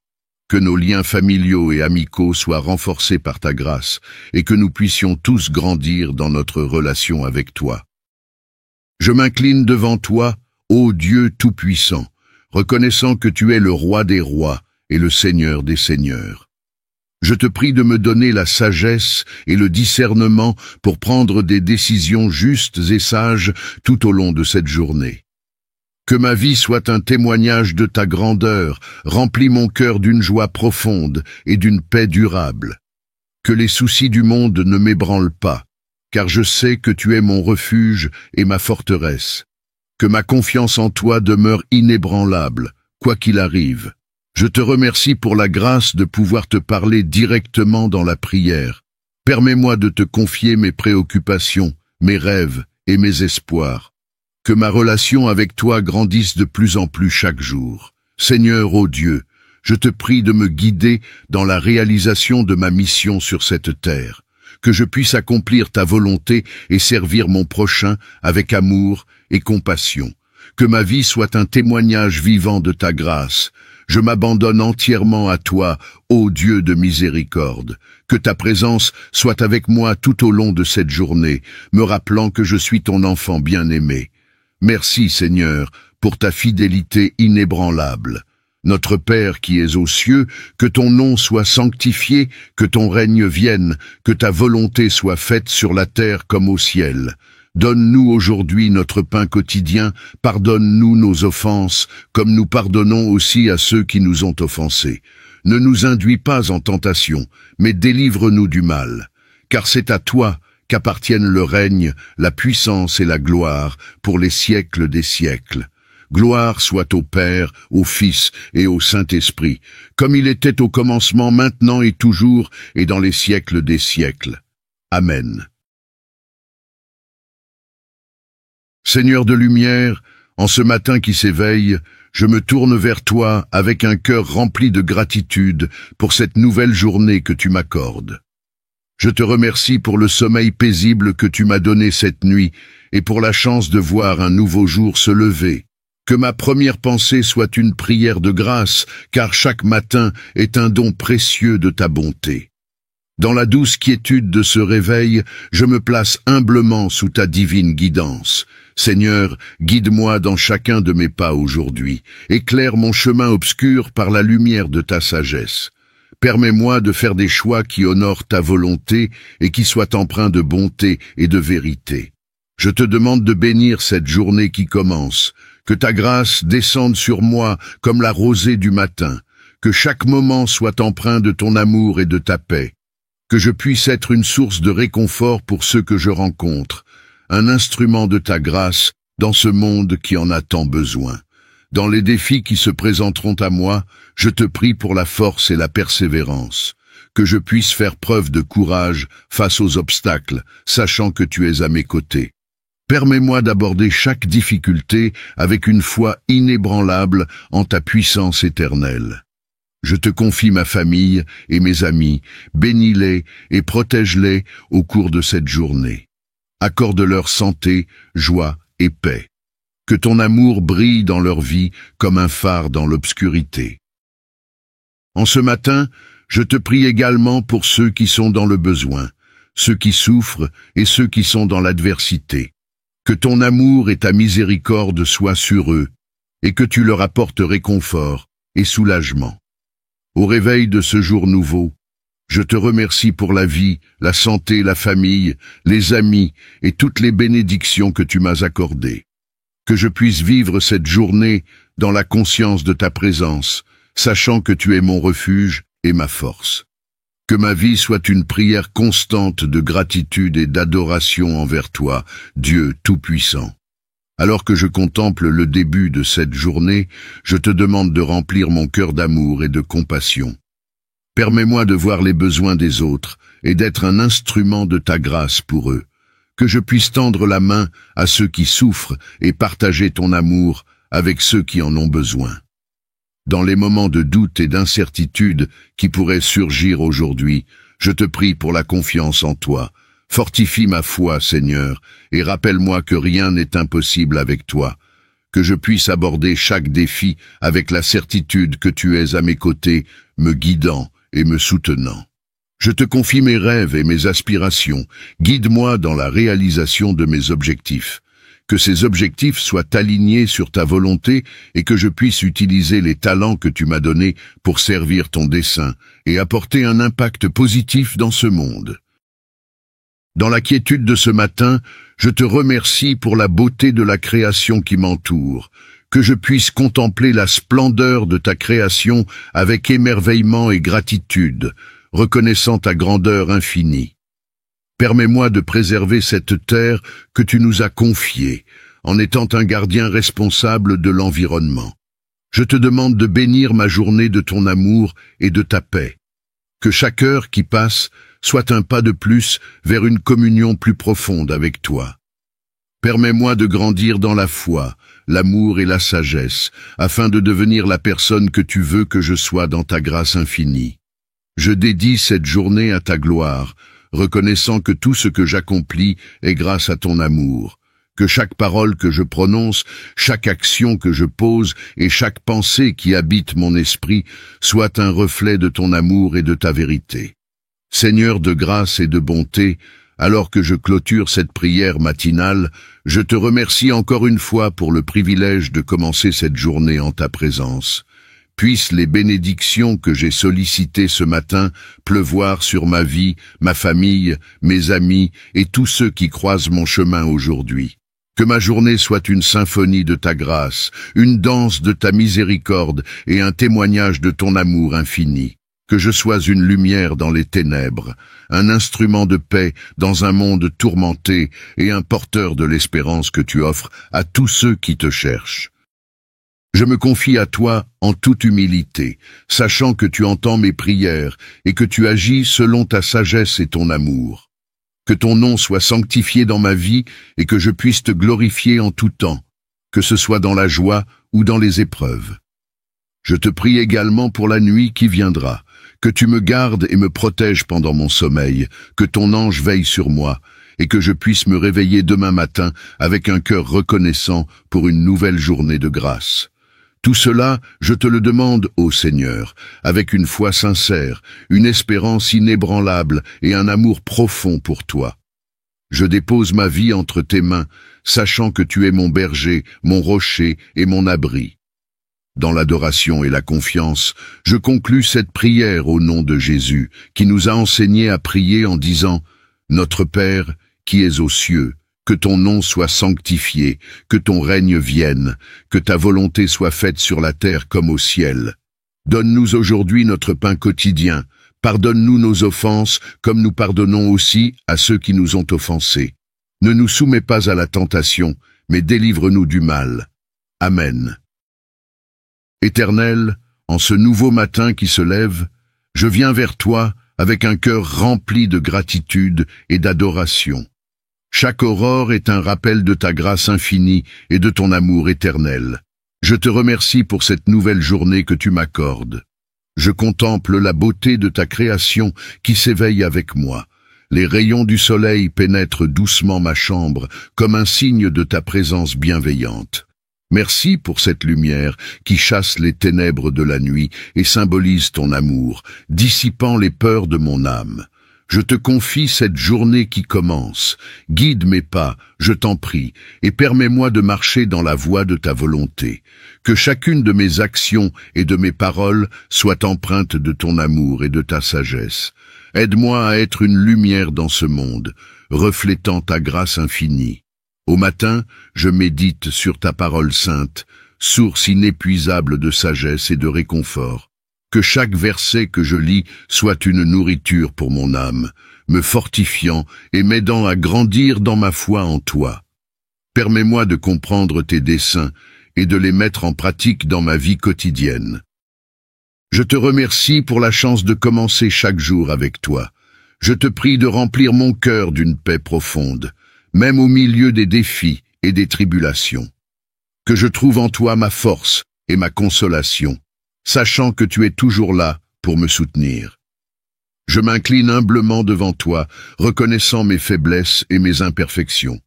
Que nos liens familiaux et amicaux soient renforcés par ta grâce, et que nous puissions tous grandir dans notre relation avec toi. Je m'incline devant toi, ô Dieu Tout-Puissant, reconnaissant que tu es le Roi des rois et le Seigneur des seigneurs. Je te prie de me donner la sagesse et le discernement pour prendre des décisions justes et sages tout au long de cette journée. Que ma vie soit un témoignage de ta grandeur, remplis mon cœur d'une joie profonde et d'une paix durable. Que les soucis du monde ne m'ébranlent pas, car je sais que tu es mon refuge et ma forteresse. Que ma confiance en toi demeure inébranlable, quoi qu'il arrive. Je te remercie pour la grâce de pouvoir te parler directement dans la prière. Permets-moi de te confier mes préoccupations, mes rêves et mes espoirs. Que ma relation avec toi grandisse de plus en plus chaque jour. Seigneur, ô Dieu, je te prie de me guider dans la réalisation de ma mission sur cette terre. Que je puisse accomplir ta volonté et servir mon prochain avec amour et compassion. Que ma vie soit un témoignage vivant de ta grâce. Je m'abandonne entièrement à toi, ô Dieu de miséricorde. Que ta présence soit avec moi tout au long de cette journée, me rappelant que je suis ton enfant bien-aimé. Merci, Seigneur, pour ta fidélité inébranlable. Notre Père qui es aux cieux, que ton nom soit sanctifié, que ton règne vienne, que ta volonté soit faite sur la terre comme au ciel. Donne-nous aujourd'hui notre pain quotidien, pardonne-nous nos offenses, comme nous pardonnons aussi à ceux qui nous ont offensés. Ne nous induis pas en tentation, mais délivre-nous du mal. Car c'est à toi qu'appartiennent le règne, la puissance et la gloire, pour les siècles des siècles. Gloire soit au Père, au Fils et au Saint-Esprit, comme il était au commencement, maintenant et toujours, et dans les siècles des siècles. Amen. Seigneur de lumière, en ce matin qui s'éveille, je me tourne vers toi avec un cœur rempli de gratitude pour cette nouvelle journée que tu m'accordes. Je te remercie pour le sommeil paisible que tu m'as donné cette nuit et pour la chance de voir un nouveau jour se lever. Que ma première pensée soit une prière de grâce, car chaque matin est un don précieux de ta bonté. Dans la douce quiétude de ce réveil, je me place humblement sous ta divine guidance. Seigneur, guide-moi dans chacun de mes pas aujourd'hui. Éclaire mon chemin obscur par la lumière de ta sagesse. Permets-moi de faire des choix qui honorent ta volonté et qui soient empreints de bonté et de vérité. Je te demande de bénir cette journée qui commence. Que ta grâce descende sur moi comme la rosée du matin. Que chaque moment soit empreint de ton amour et de ta paix. Que je puisse être une source de réconfort pour ceux que je rencontre. Un instrument de ta grâce dans ce monde qui en a tant besoin. Dans les défis qui se présenteront à moi, je te prie pour la force et la persévérance. Que je puisse faire preuve de courage face aux obstacles, sachant que tu es à mes côtés. Permets-moi d'aborder chaque difficulté avec une foi inébranlable en ta puissance éternelle. Je te confie ma famille et mes amis, bénis-les et protège-les au cours de cette journée. Accorde-leur santé, joie et paix. Que ton amour brille dans leur vie comme un phare dans l'obscurité. En ce matin, je te prie également pour ceux qui sont dans le besoin, ceux qui souffrent et ceux qui sont dans l'adversité. Que ton amour et ta miséricorde soient sur eux, et que tu leur apportes réconfort et soulagement. Au réveil de ce jour nouveau, je te remercie pour la vie, la santé, la famille, les amis et toutes les bénédictions que tu m'as accordées. Que je puisse vivre cette journée dans la conscience de ta présence, sachant que tu es mon refuge et ma force. Que ma vie soit une prière constante de gratitude et d'adoration envers toi, Dieu Tout-Puissant. Alors que je contemple le début de cette journée, je te demande de remplir mon cœur d'amour et de compassion. Permets-moi de voir les besoins des autres et d'être un instrument de ta grâce pour eux. Que je puisse tendre la main à ceux qui souffrent et partager ton amour avec ceux qui en ont besoin. Dans les moments de doute et d'incertitude qui pourraient surgir aujourd'hui, je te prie pour la confiance en toi. Fortifie ma foi, Seigneur, et rappelle-moi que rien n'est impossible avec toi. Que je puisse aborder chaque défi avec la certitude que tu es à mes côtés, me guidant et me soutenant. Je te confie mes rêves et mes aspirations. Guide-moi dans la réalisation de mes objectifs. Que ces objectifs soient alignés sur ta volonté et que je puisse utiliser les talents que tu m'as donnés pour servir ton dessein et apporter un impact positif dans ce monde. Dans la quiétude de ce matin, je te remercie pour la beauté de la création qui m'entoure. Que je puisse contempler la splendeur de ta création avec émerveillement et gratitude, reconnaissant ta grandeur infinie. Permets-moi de préserver cette terre que tu nous as confiée, en étant un gardien responsable de l'environnement. Je te demande de bénir ma journée de ton amour et de ta paix. Que chaque heure qui passe soit un pas de plus vers une communion plus profonde avec toi. Permets-moi de grandir dans la foi, l'amour et la sagesse, afin de devenir la personne que tu veux que je sois dans ta grâce infinie. Je dédie cette journée à ta gloire, reconnaissant que tout ce que j'accomplis est grâce à ton amour, que chaque parole que je prononce, chaque action que je pose et chaque pensée qui habite mon esprit soit un reflet de ton amour et de ta vérité. Seigneur de grâce et de bonté, alors que je clôture cette prière matinale, je te remercie encore une fois pour le privilège de commencer cette journée en ta présence. Puissent les bénédictions que j'ai sollicitées ce matin pleuvoir sur ma vie, ma famille, mes amis et tous ceux qui croisent mon chemin aujourd'hui. Que ma journée soit une symphonie de ta grâce, une danse de ta miséricorde et un témoignage de ton amour infini. Que je sois une lumière dans les ténèbres, un instrument de paix dans un monde tourmenté et un porteur de l'espérance que tu offres à tous ceux qui te cherchent. Je me confie à toi en toute humilité, sachant que tu entends mes prières et que tu agis selon ta sagesse et ton amour. Que ton nom soit sanctifié dans ma vie et que je puisse te glorifier en tout temps, que ce soit dans la joie ou dans les épreuves. Je te prie également pour la nuit qui viendra, que tu me gardes et me protèges pendant mon sommeil, que ton ange veille sur moi, et que je puisse me réveiller demain matin avec un cœur reconnaissant pour une nouvelle journée de grâce. Tout cela, je te le demande, ô Seigneur, avec une foi sincère, une espérance inébranlable et un amour profond pour toi. Je dépose ma vie entre tes mains, sachant que tu es mon berger, mon rocher et mon abri. Dans l'adoration et la confiance, je conclus cette prière au nom de Jésus, qui nous a enseigné à prier en disant « Notre Père, qui es aux cieux, que ton nom soit sanctifié, que ton règne vienne, que ta volonté soit faite sur la terre comme au ciel. Donne-nous aujourd'hui notre pain quotidien, pardonne-nous nos offenses, comme nous pardonnons aussi à ceux qui nous ont offensés. Ne nous soumets pas à la tentation, mais délivre-nous du mal. Amen. Éternel, en ce nouveau matin qui se lève, je viens vers toi avec un cœur rempli de gratitude et d'adoration. Chaque aurore est un rappel de ta grâce infinie et de ton amour éternel. Je te remercie pour cette nouvelle journée que tu m'accordes. Je contemple la beauté de ta création qui s'éveille avec moi. Les rayons du soleil pénètrent doucement ma chambre comme un signe de ta présence bienveillante. Merci pour cette lumière qui chasse les ténèbres de la nuit et symbolise ton amour, dissipant les peurs de mon âme. Je te confie cette journée qui commence. Guide mes pas, je t'en prie, et permets-moi de marcher dans la voie de ta volonté. Que chacune de mes actions et de mes paroles soit empreinte de ton amour et de ta sagesse. Aide-moi à être une lumière dans ce monde, reflétant ta grâce infinie. Au matin, je médite sur ta parole sainte, source inépuisable de sagesse et de réconfort. Que chaque verset que je lis soit une nourriture pour mon âme, me fortifiant et m'aidant à grandir dans ma foi en toi. Permets-moi de comprendre tes desseins et de les mettre en pratique dans ma vie quotidienne. Je te remercie pour la chance de commencer chaque jour avec toi. Je te prie de remplir mon cœur d'une paix profonde, même au milieu des défis et des tribulations. Que je trouve en toi ma force et ma consolation, sachant que tu es toujours là pour me soutenir. Je m'incline humblement devant toi, reconnaissant mes faiblesses et mes imperfections.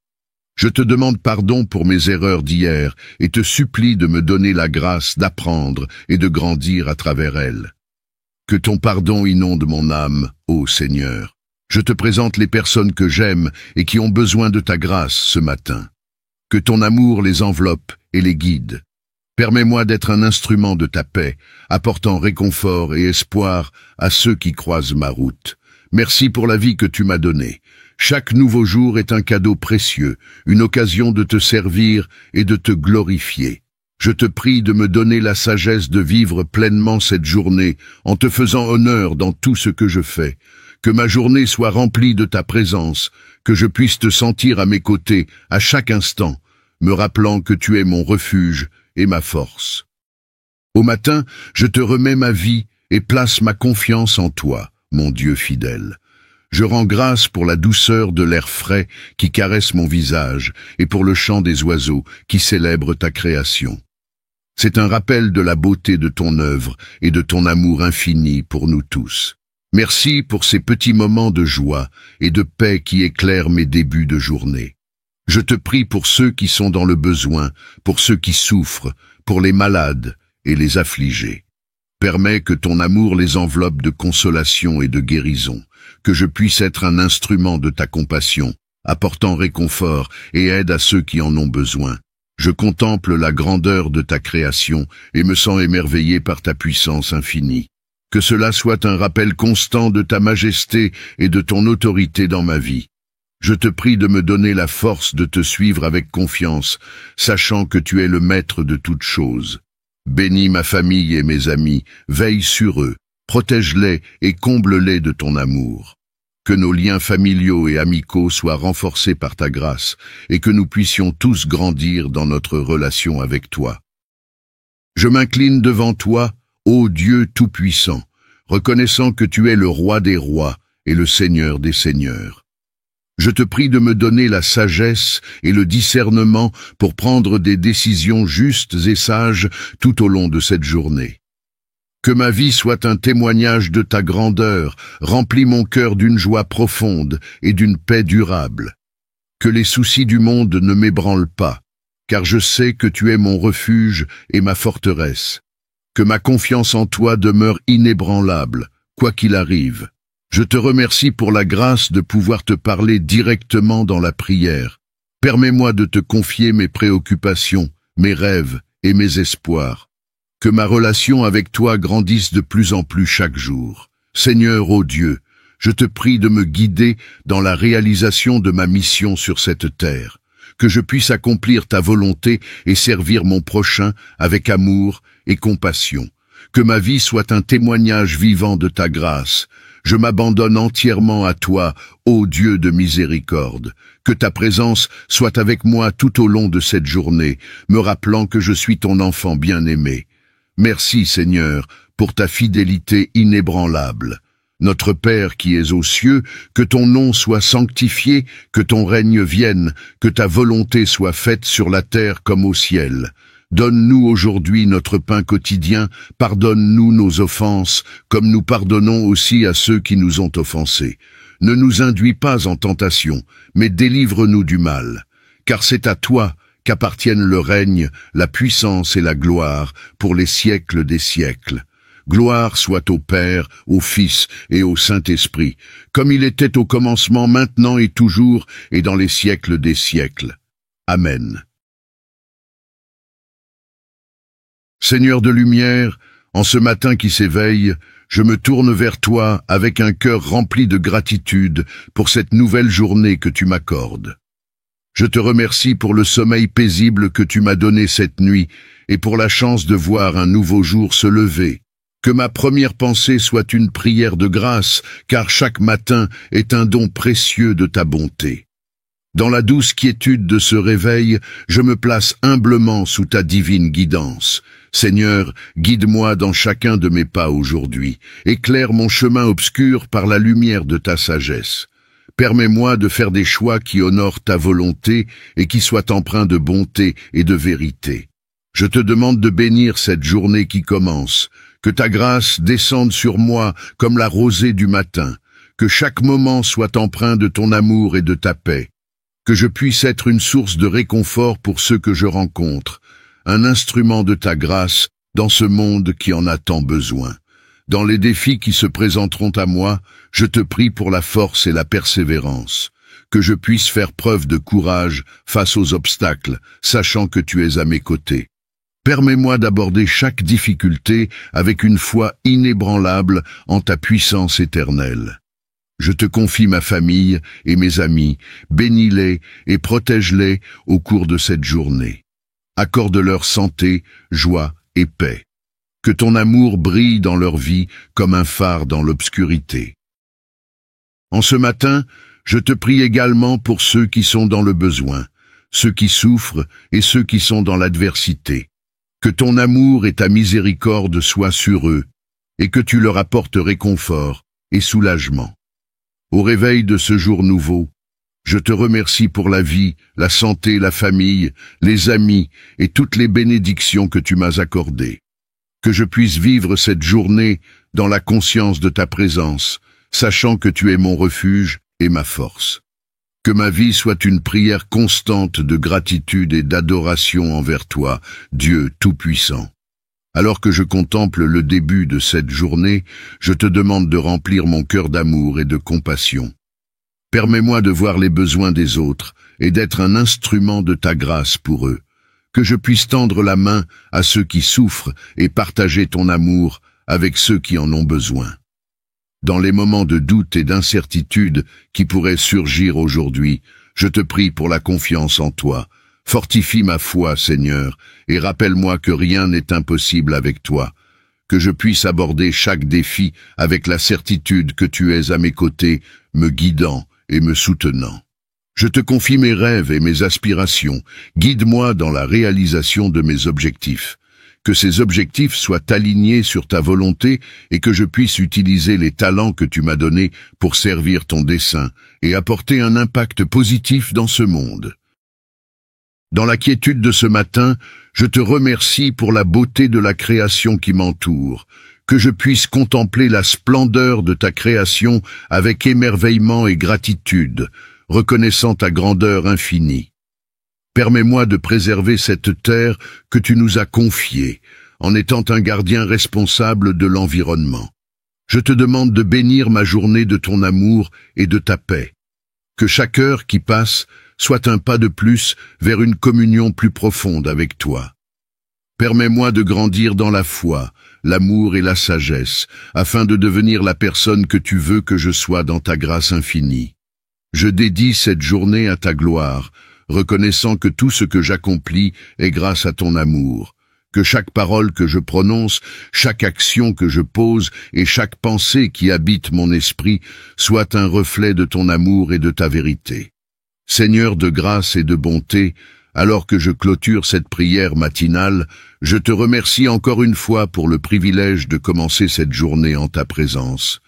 Je te demande pardon pour mes erreurs d'hier et te supplie de me donner la grâce d'apprendre et de grandir à travers elles. Que ton pardon inonde mon âme, ô Seigneur. Je te présente les personnes que j'aime et qui ont besoin de ta grâce ce matin. Que ton amour les enveloppe et les guide. Permets-moi d'être un instrument de ta paix, apportant réconfort et espoir à ceux qui croisent ma route. Merci pour la vie que tu m'as donnée. Chaque nouveau jour est un cadeau précieux, une occasion de te servir et de te glorifier. Je te prie de me donner la sagesse de vivre pleinement cette journée en te faisant honneur dans tout ce que je fais. Que ma journée soit remplie de ta présence, que je puisse te sentir à mes côtés à chaque instant, me rappelant que tu es mon refuge et ma force. Au matin, je te remets ma vie et place ma confiance en toi, mon Dieu fidèle. Je rends grâce pour la douceur de l'air frais qui caresse mon visage et pour le chant des oiseaux qui célèbrent ta création. C'est un rappel de la beauté de ton œuvre et de ton amour infini pour nous tous. Merci pour ces petits moments de joie et de paix qui éclairent mes débuts de journée. Je te prie pour ceux qui sont dans le besoin, pour ceux qui souffrent, pour les malades et les affligés. Permets que ton amour les enveloppe de consolation et de guérison, que je puisse être un instrument de ta compassion, apportant réconfort et aide à ceux qui en ont besoin. Je contemple la grandeur de ta création et me sens émerveillé par ta puissance infinie. Que cela soit un rappel constant de ta majesté et de ton autorité dans ma vie. Je te prie de me donner la force de te suivre avec confiance, sachant que tu es le maître de toutes choses. Bénis ma famille et mes amis, veille sur eux, protège-les et comble-les de ton amour. Que nos liens familiaux et amicaux soient renforcés par ta grâce et que nous puissions tous grandir dans notre relation avec toi. Je m'incline devant toi, ô Dieu Tout-Puissant, reconnaissant que tu es le Roi des rois et le Seigneur des seigneurs. Je te prie de me donner la sagesse et le discernement pour prendre des décisions justes et sages tout au long de cette journée. Que ma vie soit un témoignage de ta grandeur, remplis mon cœur d'une joie profonde et d'une paix durable. Que les soucis du monde ne m'ébranlent pas, car je sais que tu es mon refuge et ma forteresse. Que ma confiance en toi demeure inébranlable, quoi qu'il arrive. Je te remercie pour la grâce de pouvoir te parler directement dans la prière. Permets-moi de te confier mes préoccupations, mes rêves et mes espoirs. Que ma relation avec toi grandisse de plus en plus chaque jour. Seigneur, ô Dieu, je te prie de me guider dans la réalisation de ma mission sur cette terre. Que je puisse accomplir ta volonté et servir mon prochain avec amour et compassion. Que ma vie soit un témoignage vivant de ta grâce. Je m'abandonne entièrement à toi, ô Dieu de miséricorde. Que ta présence soit avec moi tout au long de cette journée, me rappelant que je suis ton enfant bien-aimé. Merci, Seigneur, pour ta fidélité inébranlable. Notre Père qui es aux cieux, que ton nom soit sanctifié, que ton règne vienne, que ta volonté soit faite sur la terre comme au ciel. Donne-nous aujourd'hui notre pain quotidien, pardonne-nous nos offenses, comme nous pardonnons aussi à ceux qui nous ont offensés. Ne nous induis pas en tentation, mais délivre-nous du mal. Car c'est à toi qu'appartiennent le règne, la puissance et la gloire pour les siècles des siècles. Gloire soit au Père, au Fils et au Saint-Esprit, comme il était au commencement, maintenant et toujours, et dans les siècles des siècles. Amen. Seigneur de lumière, en ce matin qui s'éveille, je me tourne vers toi avec un cœur rempli de gratitude pour cette nouvelle journée que tu m'accordes. Je te remercie pour le sommeil paisible que tu m'as donné cette nuit et pour la chance de voir un nouveau jour se lever. Que ma première pensée soit une prière de grâce, car chaque matin est un don précieux de ta bonté. Dans la douce quiétude de ce réveil, je me place humblement sous ta divine guidance. Seigneur, guide-moi dans chacun de mes pas aujourd'hui. Éclaire mon chemin obscur par la lumière de ta sagesse. Permets-moi de faire des choix qui honorent ta volonté et qui soient empreints de bonté et de vérité. Je te demande de bénir cette journée qui commence. Que ta grâce descende sur moi comme la rosée du matin. Que chaque moment soit empreint de ton amour et de ta paix. Que je puisse être une source de réconfort pour ceux que je rencontre. Un instrument de ta grâce dans ce monde qui en a tant besoin. Dans les défis qui se présenteront à moi, je te prie pour la force et la persévérance. Que je puisse faire preuve de courage face aux obstacles, sachant que tu es à mes côtés. Permets-moi d'aborder chaque difficulté avec une foi inébranlable en ta puissance éternelle. Je te confie ma famille et mes amis, bénis-les et protège-les au cours de cette journée. Accorde-leur santé, joie et paix. Que ton amour brille dans leur vie comme un phare dans l'obscurité. En ce matin, je te prie également pour ceux qui sont dans le besoin, ceux qui souffrent et ceux qui sont dans l'adversité. Que ton amour et ta miséricorde soient sur eux, et que tu leur apportes réconfort et soulagement. Au réveil de ce jour nouveau, je te remercie pour la vie, la santé, la famille, les amis et toutes les bénédictions que tu m'as accordées. Que je puisse vivre cette journée dans la conscience de ta présence, sachant que tu es mon refuge et ma force. Que ma vie soit une prière constante de gratitude et d'adoration envers toi, Dieu Tout-Puissant. Alors que je contemple le début de cette journée, je te demande de remplir mon cœur d'amour et de compassion. Permets-moi de voir les besoins des autres et d'être un instrument de ta grâce pour eux. que je puisse tendre la main à ceux qui souffrent et partager ton amour avec ceux qui en ont besoin. Dans les moments de doute et d'incertitude qui pourraient surgir aujourd'hui, je te prie pour la confiance en toi. Fortifie ma foi, Seigneur, et rappelle-moi que rien n'est impossible avec toi, que je puisse aborder chaque défi avec la certitude que tu es à mes côtés, me guidant et me soutenant. Je te confie mes rêves et mes aspirations, guide-moi dans la réalisation de mes objectifs. Que ces objectifs soient alignés sur ta volonté et que je puisse utiliser les talents que tu m'as donnés pour servir ton dessein et apporter un impact positif dans ce monde. Dans la quiétude de ce matin, je te remercie pour la beauté de la création qui m'entoure, que je puisse contempler la splendeur de ta création avec émerveillement et gratitude, reconnaissant ta grandeur infinie. Permets-moi de préserver cette terre que tu nous as confiée, en étant un gardien responsable de l'environnement. Je te demande de bénir ma journée de ton amour et de ta paix. Que chaque heure qui passe soit un pas de plus vers une communion plus profonde avec toi. Permets-moi de grandir dans la foi, l'amour et la sagesse, afin de devenir la personne que tu veux que je sois dans ta grâce infinie. Je dédie cette journée à ta gloire, reconnaissant que tout ce que j'accomplis est grâce à ton amour, que chaque parole que je prononce, chaque action que je pose et chaque pensée qui habite mon esprit soit un reflet de ton amour et de ta vérité. Seigneur de grâce et de bonté, alors que je clôture cette prière matinale, je te remercie encore une fois pour le privilège de commencer cette journée en ta présence.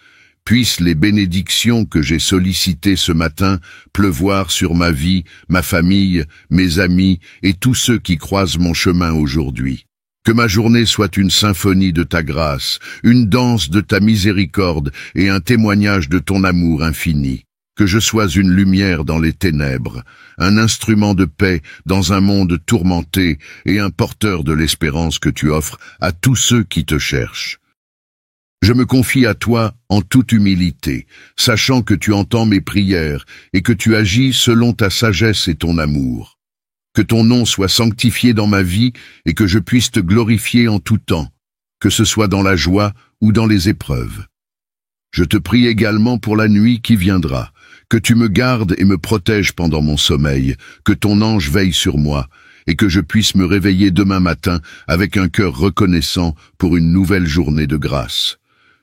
Puissent les bénédictions que j'ai sollicitées ce matin pleuvoir sur ma vie, ma famille, mes amis et tous ceux qui croisent mon chemin aujourd'hui. Que ma journée soit une symphonie de ta grâce, une danse de ta miséricorde et un témoignage de ton amour infini. Que je sois une lumière dans les ténèbres, un instrument de paix dans un monde tourmenté et un porteur de l'espérance que tu offres à tous ceux qui te cherchent. Je me confie à toi en toute humilité, sachant que tu entends mes prières et que tu agis selon ta sagesse et ton amour. Que ton nom soit sanctifié dans ma vie et que je puisse te glorifier en tout temps, que ce soit dans la joie ou dans les épreuves. Je te prie également pour la nuit qui viendra, que tu me gardes et me protèges pendant mon sommeil, que ton ange veille sur moi, et que je puisse me réveiller demain matin avec un cœur reconnaissant pour une nouvelle journée de grâce.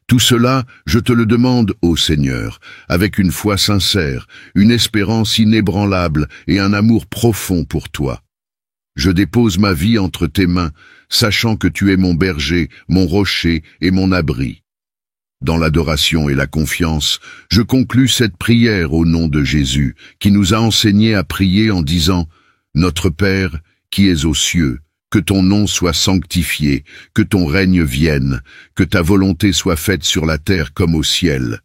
Tout cela, je te le demande, ô Seigneur, avec une foi sincère, une espérance inébranlable et un amour profond pour toi. Je dépose ma vie entre tes mains, sachant que tu es mon berger, mon rocher et mon abri. Dans l'adoration et la confiance, je conclus cette prière au nom de Jésus, qui nous a enseigné à prier en disant « Notre Père, qui es aux cieux, que ton nom soit sanctifié, que ton règne vienne, que ta volonté soit faite sur la terre comme au ciel.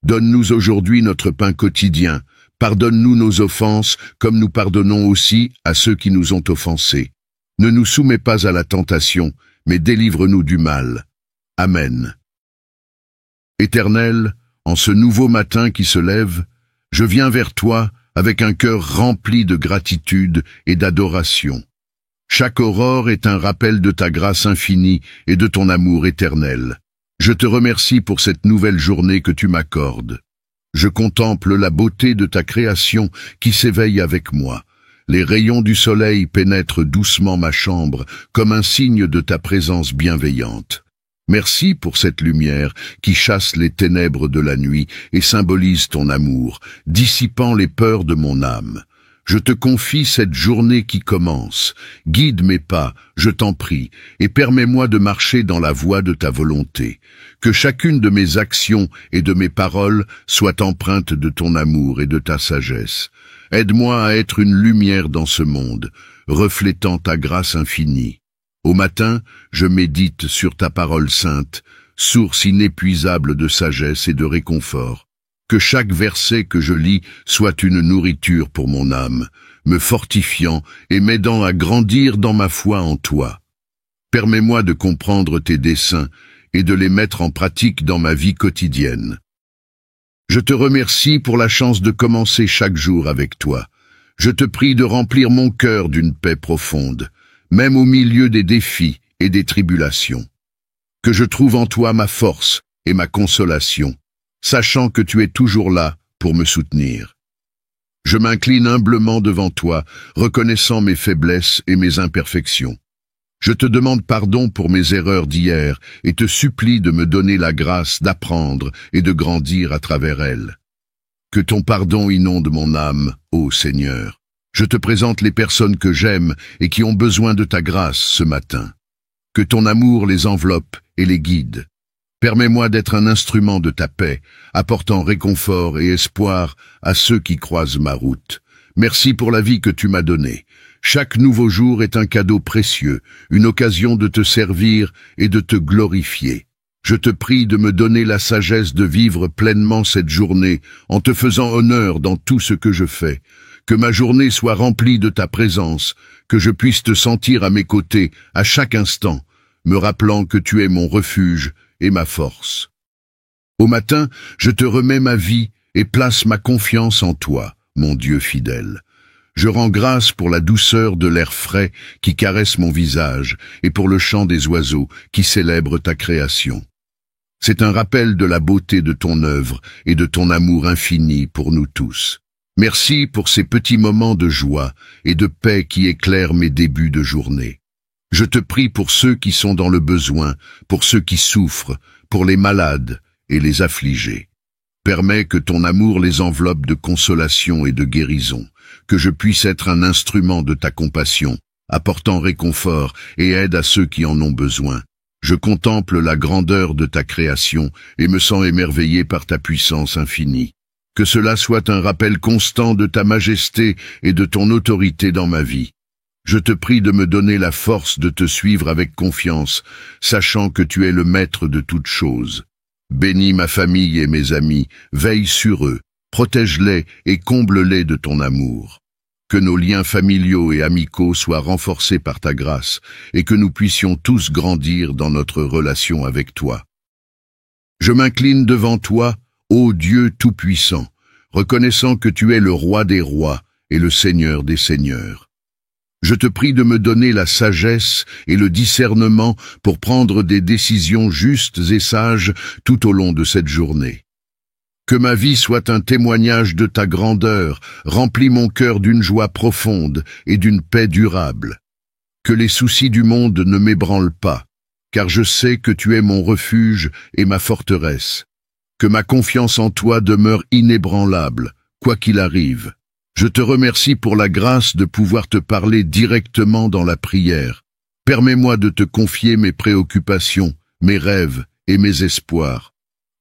Donne-nous aujourd'hui notre pain quotidien, pardonne-nous nos offenses, comme nous pardonnons aussi à ceux qui nous ont offensés. Ne nous soumets pas à la tentation, mais délivre-nous du mal. Amen. Éternel, en ce nouveau matin qui se lève, je viens vers toi avec un cœur rempli de gratitude et d'adoration. Chaque aurore est un rappel de ta grâce infinie et de ton amour éternel. Je te remercie pour cette nouvelle journée que tu m'accordes. Je contemple la beauté de ta création qui s'éveille avec moi. Les rayons du soleil pénètrent doucement ma chambre comme un signe de ta présence bienveillante. Merci pour cette lumière qui chasse les ténèbres de la nuit et symbolise ton amour, dissipant les peurs de mon âme. Je te confie cette journée qui commence. Guide mes pas, je t'en prie, et permets-moi de marcher dans la voie de ta volonté. Que chacune de mes actions et de mes paroles soit empreinte de ton amour et de ta sagesse. Aide-moi à être une lumière dans ce monde, reflétant ta grâce infinie. Au matin, je médite sur ta parole sainte, source inépuisable de sagesse et de réconfort. Que chaque verset que je lis soit une nourriture pour mon âme, me fortifiant et m'aidant à grandir dans ma foi en toi. Permets-moi de comprendre tes desseins et de les mettre en pratique dans ma vie quotidienne. Je te remercie pour la chance de commencer chaque jour avec toi. Je te prie de remplir mon cœur d'une paix profonde. même au milieu des défis et des tribulations. Que je trouve en toi ma force et ma consolation, sachant que tu es toujours là pour me soutenir. Je m'incline humblement devant toi, reconnaissant mes faiblesses et mes imperfections. Je te demande pardon pour mes erreurs d'hier et te supplie de me donner la grâce d'apprendre et de grandir à travers elles. Que ton pardon inonde mon âme, ô Seigneur. Je te présente les personnes que j'aime et qui ont besoin de ta grâce ce matin. Que ton amour les enveloppe et les guide. Permets-moi d'être un instrument de ta paix, apportant réconfort et espoir à ceux qui croisent ma route. Merci pour la vie que tu m'as donnée. Chaque nouveau jour est un cadeau précieux, une occasion de te servir et de te glorifier. Je te prie de me donner la sagesse de vivre pleinement cette journée en te faisant honneur dans tout ce que je fais. Que ma journée soit remplie de ta présence, que je puisse te sentir à mes côtés à chaque instant, me rappelant que tu es mon refuge et ma force. Au matin, je te remets ma vie et place ma confiance en toi, mon Dieu fidèle. Je rends grâce pour la douceur de l'air frais qui caresse mon visage et pour le chant des oiseaux qui célèbrent ta création. C'est un rappel de la beauté de ton œuvre et de ton amour infini pour nous tous. Merci pour ces petits moments de joie et de paix qui éclairent mes débuts de journée. Je te prie pour ceux qui sont dans le besoin, pour ceux qui souffrent, pour les malades et les affligés. Permets que ton amour les enveloppe de consolation et de guérison, que je puisse être un instrument de ta compassion, apportant réconfort et aide à ceux qui en ont besoin. Je contemple la grandeur de ta création et me sens émerveillé par ta puissance infinie. Que cela soit un rappel constant de ta majesté et de ton autorité dans ma vie. Je te prie de me donner la force de te suivre avec confiance, sachant que tu es le maître de toutes choses. Bénis ma famille et mes amis, veille sur eux, protège-les et comble-les de ton amour. Que nos liens familiaux et amicaux soient renforcés par ta grâce et que nous puissions tous grandir dans notre relation avec toi. Je m'incline devant toi, ô Dieu Tout-Puissant, reconnaissant que tu es le Roi des rois et le Seigneur des seigneurs. Je te prie de me donner la sagesse et le discernement pour prendre des décisions justes et sages tout au long de cette journée. Que ma vie soit un témoignage de ta grandeur, remplis mon cœur d'une joie profonde et d'une paix durable. Que les soucis du monde ne m'ébranlent pas, car je sais que tu es mon refuge et ma forteresse. Que ma confiance en toi demeure inébranlable, quoi qu'il arrive. Je te remercie pour la grâce de pouvoir te parler directement dans la prière. Permets-moi de te confier mes préoccupations, mes rêves et mes espoirs.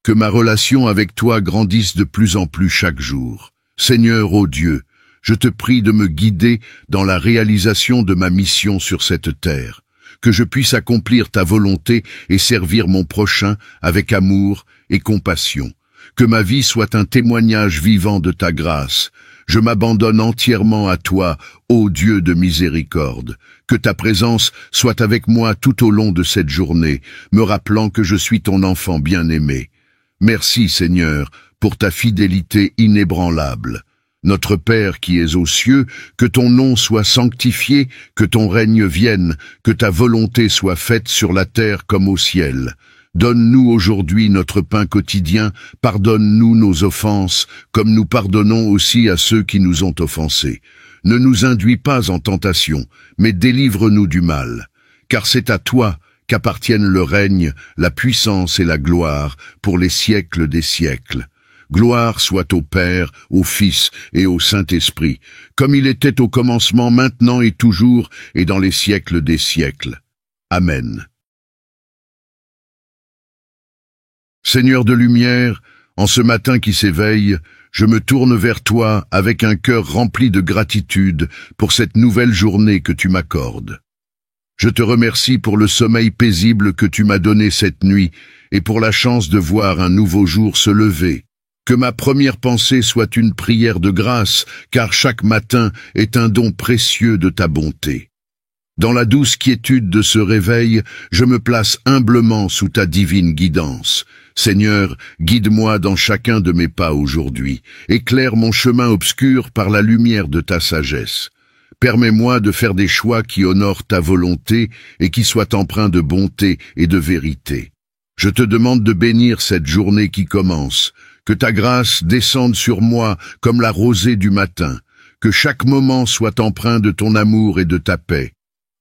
Que ma relation avec toi grandisse de plus en plus chaque jour. Seigneur, ô Dieu, je te prie de me guider dans la réalisation de ma mission sur cette terre. Que je puisse accomplir ta volonté et servir mon prochain avec amour et compassion. Que ma vie soit un témoignage vivant de ta grâce. Je m'abandonne entièrement à toi, ô Dieu de miséricorde. Que ta présence soit avec moi tout au long de cette journée, me rappelant que je suis ton enfant bien-aimé. Merci, Seigneur, pour ta fidélité inébranlable. Notre Père qui es aux cieux, que ton nom soit sanctifié, que ton règne vienne, que ta volonté soit faite sur la terre comme au ciel. Donne-nous aujourd'hui notre pain quotidien, pardonne-nous nos offenses, comme nous pardonnons aussi à ceux qui nous ont offensés. Ne nous induis pas en tentation, mais délivre-nous du mal. Car c'est à toi qu'appartiennent le règne, la puissance et la gloire, pour les siècles des siècles. Gloire soit au Père, au Fils et au Saint-Esprit, comme il était au commencement, maintenant et toujours, et dans les siècles des siècles. Amen. Seigneur de lumière, en ce matin qui s'éveille, je me tourne vers toi avec un cœur rempli de gratitude pour cette nouvelle journée que tu m'accordes. Je te remercie pour le sommeil paisible que tu m'as donné cette nuit et pour la chance de voir un nouveau jour se lever. Que ma première pensée soit une prière de grâce, car chaque matin est un don précieux de ta bonté. Dans la douce quiétude de ce réveil, je me place humblement sous ta divine guidance. Seigneur, guide-moi dans chacun de mes pas aujourd'hui. Éclaire mon chemin obscur par la lumière de ta sagesse. Permets-moi de faire des choix qui honorent ta volonté et qui soient empreints de bonté et de vérité. Je te demande de bénir cette journée qui commence, que ta grâce descende sur moi comme la rosée du matin, que chaque moment soit empreint de ton amour et de ta paix,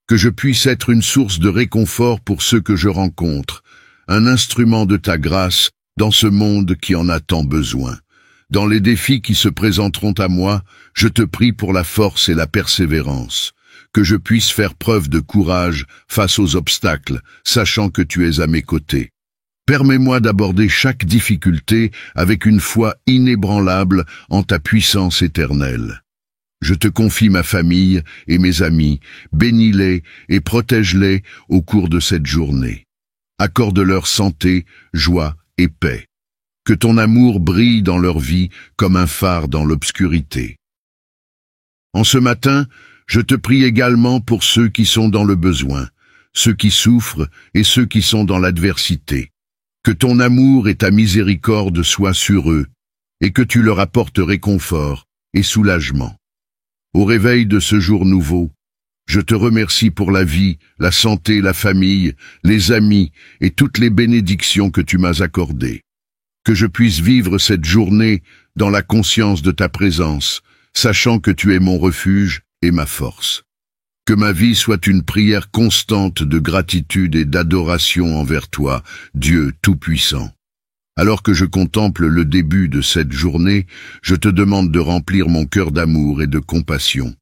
que je puisse être une source de réconfort pour ceux que je rencontre, un instrument de ta grâce dans ce monde qui en a tant besoin. Dans les défis qui se présenteront à moi, je te prie pour la force et la persévérance, que je puisse faire preuve de courage face aux obstacles, sachant que tu es à mes côtés. Permets-moi d'aborder chaque difficulté avec une foi inébranlable en ta puissance éternelle. Je te confie ma famille et mes amis, bénis-les et protège-les au cours de cette journée. Accorde-leur santé, joie et paix. Que ton amour brille dans leur vie comme un phare dans l'obscurité. En ce matin, je te prie également pour ceux qui sont dans le besoin, ceux qui souffrent et ceux qui sont dans l'adversité. Que ton amour et ta miséricorde soient sur eux, et que tu leur apportes réconfort et soulagement. Au réveil de ce jour nouveau, je te remercie pour la vie, la santé, la famille, les amis et toutes les bénédictions que tu m'as accordées. Que je puisse vivre cette journée dans la conscience de ta présence, sachant que tu es mon refuge et ma force. Que ma vie soit une prière constante de gratitude et d'adoration envers toi, Dieu Tout-Puissant. Alors que je contemple le début de cette journée, je te demande de remplir mon cœur d'amour et de compassion.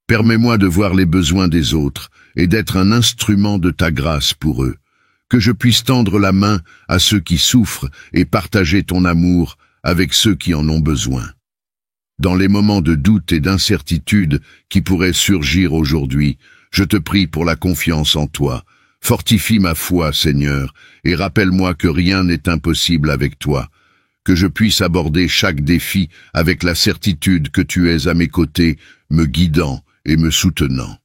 Permets-moi de voir les besoins des autres et d'être un instrument de ta grâce pour eux. Que je puisse tendre la main à ceux qui souffrent et partager ton amour avec ceux qui en ont besoin. Dans les moments de doute et d'incertitude qui pourraient surgir aujourd'hui, je te prie pour la confiance en toi. Fortifie ma foi, Seigneur, et rappelle-moi que rien n'est impossible avec toi. Que je puisse aborder chaque défi avec la certitude que tu es à mes côtés, me guidant et me soutenant.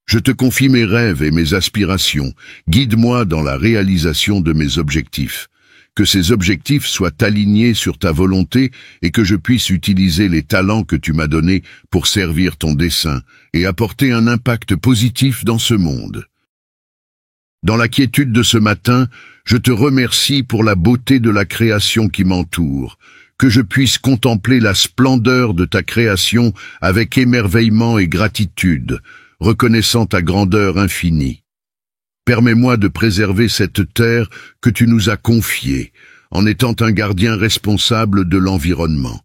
Je te confie mes rêves et mes aspirations. Guide-moi dans la réalisation de mes objectifs. Que ces objectifs soient alignés sur ta volonté et que je puisse utiliser les talents que tu m'as donnés pour servir ton dessein et apporter un impact positif dans ce monde. Dans la quiétude de ce matin, je te remercie pour la beauté de la création qui m'entoure. Que je puisse contempler la splendeur de ta création avec émerveillement et gratitude, reconnaissant ta grandeur infinie. Permets-moi de préserver cette terre que tu nous as confiée, en étant un gardien responsable de l'environnement.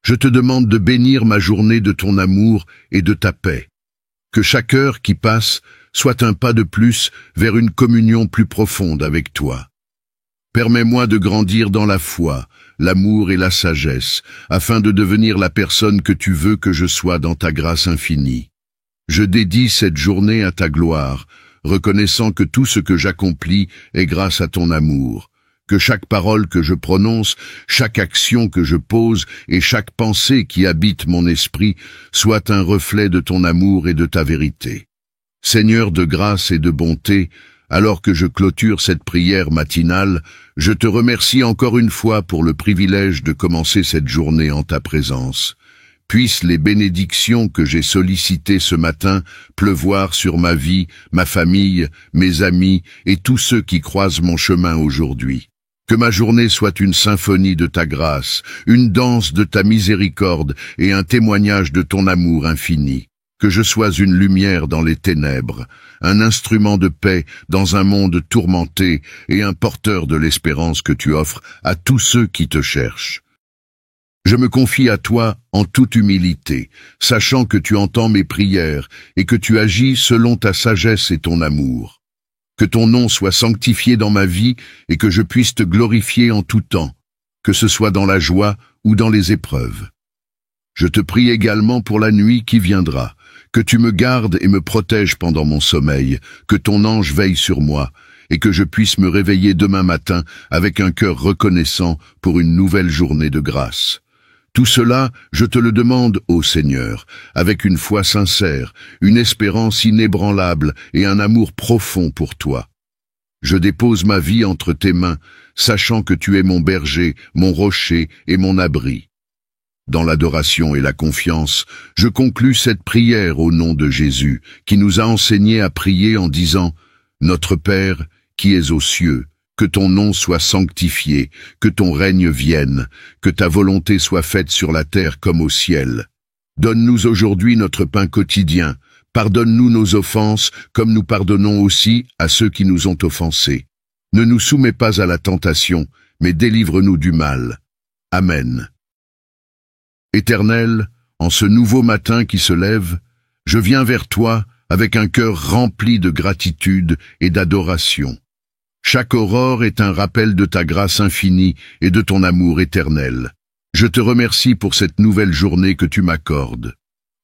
Je te demande de bénir ma journée de ton amour et de ta paix. Que chaque heure qui passe soit un pas de plus vers une communion plus profonde avec toi. Permets-moi de grandir dans la foi, l'amour et la sagesse, afin de devenir la personne que tu veux que je sois dans ta grâce infinie. Je dédie cette journée à ta gloire, reconnaissant que tout ce que j'accomplis est grâce à ton amour. Que chaque parole que je prononce, chaque action que je pose et chaque pensée qui habite mon esprit soit un reflet de ton amour et de ta vérité. Seigneur de grâce et de bonté, alors que je clôture cette prière matinale, je te remercie encore une fois pour le privilège de commencer cette journée en ta présence. Puissent les bénédictions que j'ai sollicitées ce matin pleuvoir sur ma vie, ma famille, mes amis et tous ceux qui croisent mon chemin aujourd'hui. Que ma journée soit une symphonie de ta grâce, une danse de ta miséricorde et un témoignage de ton amour infini. Que je sois une lumière dans les ténèbres, un instrument de paix dans un monde tourmenté et un porteur de l'espérance que tu offres à tous ceux qui te cherchent. Je me confie à toi en toute humilité, sachant que tu entends mes prières et que tu agis selon ta sagesse et ton amour. Que ton nom soit sanctifié dans ma vie et que je puisse te glorifier en tout temps, que ce soit dans la joie ou dans les épreuves. Je te prie également pour la nuit qui viendra, que tu me gardes et me protèges pendant mon sommeil, que ton ange veille sur moi, et que je puisse me réveiller demain matin avec un cœur reconnaissant pour une nouvelle journée de grâce. Tout cela, je te le demande, ô Seigneur, avec une foi sincère, une espérance inébranlable et un amour profond pour toi. Je dépose ma vie entre tes mains, sachant que tu es mon berger, mon rocher et mon abri. Dans l'adoration et la confiance, je conclus cette prière au nom de Jésus, qui nous a enseigné à prier en disant « Notre Père, qui es aux cieux, que ton nom soit sanctifié, que ton règne vienne, que ta volonté soit faite sur la terre comme au ciel. Donne-nous aujourd'hui notre pain quotidien. Pardonne-nous nos offenses, comme nous pardonnons aussi à ceux qui nous ont offensés. Ne nous soumets pas à la tentation, mais délivre-nous du mal. Amen. Éternel, en ce nouveau matin qui se lève, je viens vers toi avec un cœur rempli de gratitude et d'adoration. Chaque aurore est un rappel de ta grâce infinie et de ton amour éternel. Je te remercie pour cette nouvelle journée que tu m'accordes.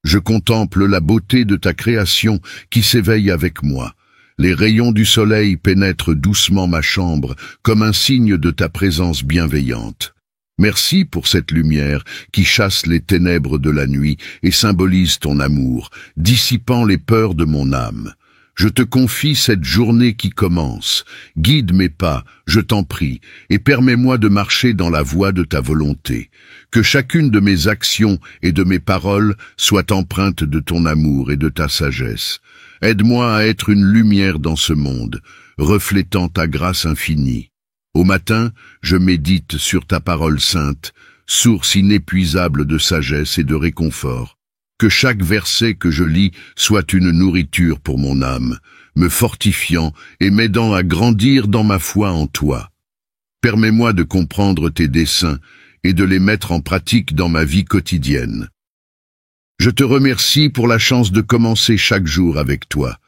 Je contemple la beauté de ta création qui s'éveille avec moi. Les rayons du soleil pénètrent doucement ma chambre comme un signe de ta présence bienveillante. Merci pour cette lumière qui chasse les ténèbres de la nuit et symbolise ton amour, dissipant les peurs de mon âme. Je te confie cette journée qui commence. Guide mes pas, je t'en prie, et permets-moi de marcher dans la voie de ta volonté. Que chacune de mes actions et de mes paroles soit empreinte de ton amour et de ta sagesse. Aide-moi à être une lumière dans ce monde, reflétant ta grâce infinie. Au matin, je médite sur ta parole sainte, source inépuisable de sagesse et de réconfort. Que chaque verset que je lis soit une nourriture pour mon âme, me fortifiant et m'aidant à grandir dans ma foi en toi. Permets-moi de comprendre tes desseins et de les mettre en pratique dans ma vie quotidienne. Je te remercie pour la chance de commencer chaque jour avec toi.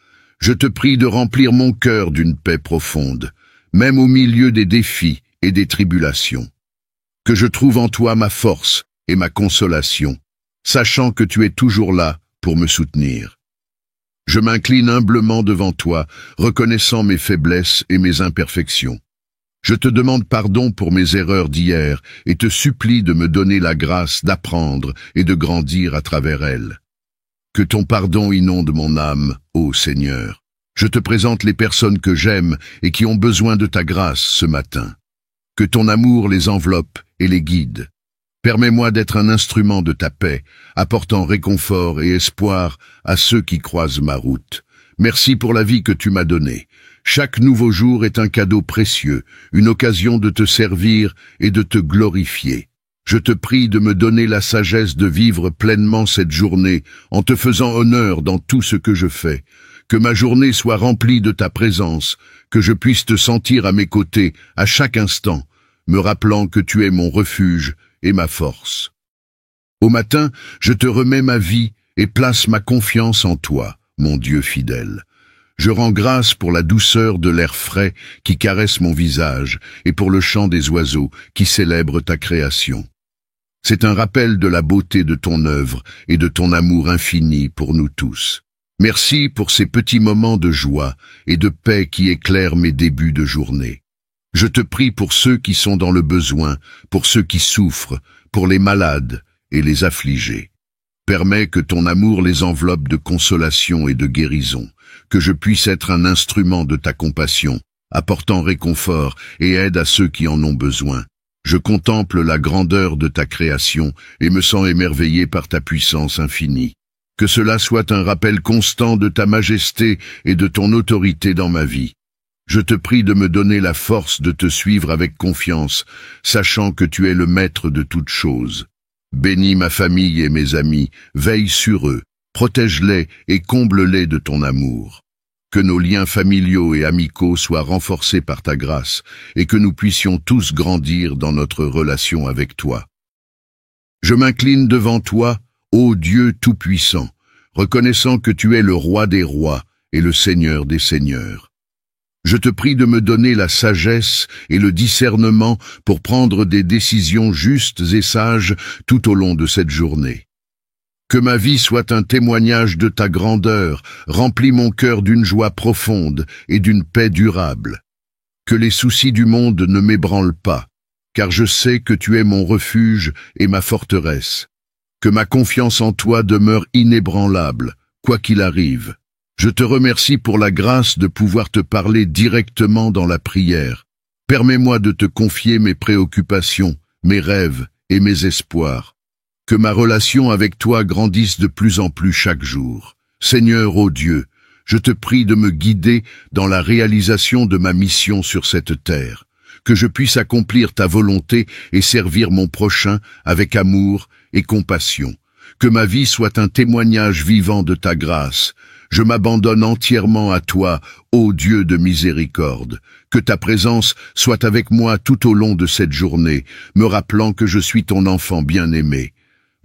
Je te prie de remplir mon cœur d'une paix profonde, même au milieu des défis et des tribulations. Que je trouve en toi ma force et ma consolation, sachant que tu es toujours là pour me soutenir. Je m'incline humblement devant toi, reconnaissant mes faiblesses et mes imperfections. Je te demande pardon pour mes erreurs d'hier et te supplie de me donner la grâce d'apprendre et de grandir à travers elles. Que ton pardon inonde mon âme, ô Seigneur. Je te présente les personnes que j'aime et qui ont besoin de ta grâce ce matin. Que ton amour les enveloppe et les guide. Permets-moi d'être un instrument de ta paix, apportant réconfort et espoir à ceux qui croisent ma route. Merci pour la vie que tu m'as donnée. Chaque nouveau jour est un cadeau précieux, une occasion de te servir et de te glorifier. Je te prie de me donner la sagesse de vivre pleinement cette journée en te faisant honneur dans tout ce que je fais. Que ma journée soit remplie de ta présence, que je puisse te sentir à mes côtés à chaque instant, me rappelant que tu es mon refuge et ma force. Au matin, je te remets ma vie et place ma confiance en toi, mon Dieu fidèle. Je rends grâce pour la douceur de l'air frais qui caresse mon visage et pour le chant des oiseaux qui célèbrent ta création. C'est un rappel de la beauté de ton œuvre et de ton amour infini pour nous tous. Merci pour ces petits moments de joie et de paix qui éclairent mes débuts de journée. Je te prie pour ceux qui sont dans le besoin, pour ceux qui souffrent, pour les malades et les affligés. Permets que ton amour les enveloppe de consolation et de guérison, que je puisse être un instrument de ta compassion, apportant réconfort et aide à ceux qui en ont besoin. Je contemple la grandeur de ta création et me sens émerveillé par ta puissance infinie. Que cela soit un rappel constant de ta majesté et de ton autorité dans ma vie. Je te prie de me donner la force de te suivre avec confiance, sachant que tu es le maître de toutes choses. Bénis ma famille et mes amis, veille sur eux, protège-les et comble-les de ton amour. Que nos liens familiaux et amicaux soient renforcés par ta grâce et que nous puissions tous grandir dans notre relation avec toi. Je m'incline devant toi, ô Dieu Tout-Puissant, reconnaissant que tu es le Roi des rois et le Seigneur des seigneurs. Je te prie de me donner la sagesse et le discernement pour prendre des décisions justes et sages tout au long de cette journée. Que ma vie soit un témoignage de ta grandeur, remplis mon cœur d'une joie profonde et d'une paix durable. Que les soucis du monde ne m'ébranlent pas, car je sais que tu es mon refuge et ma forteresse. Que ma confiance en toi demeure inébranlable, quoi qu'il arrive. Je te remercie pour la grâce de pouvoir te parler directement dans la prière. Permets-moi de te confier mes préoccupations, mes rêves et mes espoirs. Que ma relation avec toi grandisse de plus en plus chaque jour. Seigneur, ô Dieu, je te prie de me guider dans la réalisation de ma mission sur cette terre, que je puisse accomplir ta volonté et servir mon prochain avec amour et compassion. Que ma vie soit un témoignage vivant de ta grâce. Je m'abandonne entièrement à toi, ô Dieu de miséricorde. Que ta présence soit avec moi tout au long de cette journée, me rappelant que je suis ton enfant bien-aimé.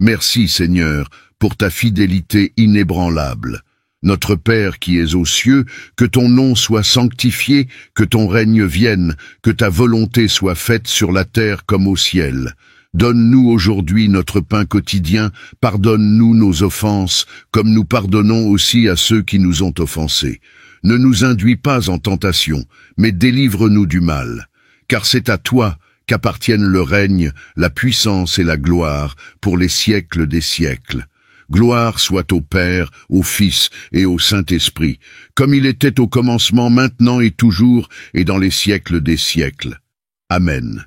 Merci, Seigneur, pour ta fidélité inébranlable. Notre Père qui es aux cieux, que ton nom soit sanctifié, que ton règne vienne, que ta volonté soit faite sur la terre comme au ciel. Donne-nous aujourd'hui notre pain quotidien, pardonne-nous nos offenses, comme nous pardonnons aussi à ceux qui nous ont offensés. Ne nous induis pas en tentation, mais délivre-nous du mal. Car c'est à toi qu'appartiennent le règne, la puissance et la gloire, pour les siècles des siècles. Gloire soit au Père, au Fils et au Saint-Esprit, comme il était au commencement, maintenant et toujours, et dans les siècles des siècles. Amen.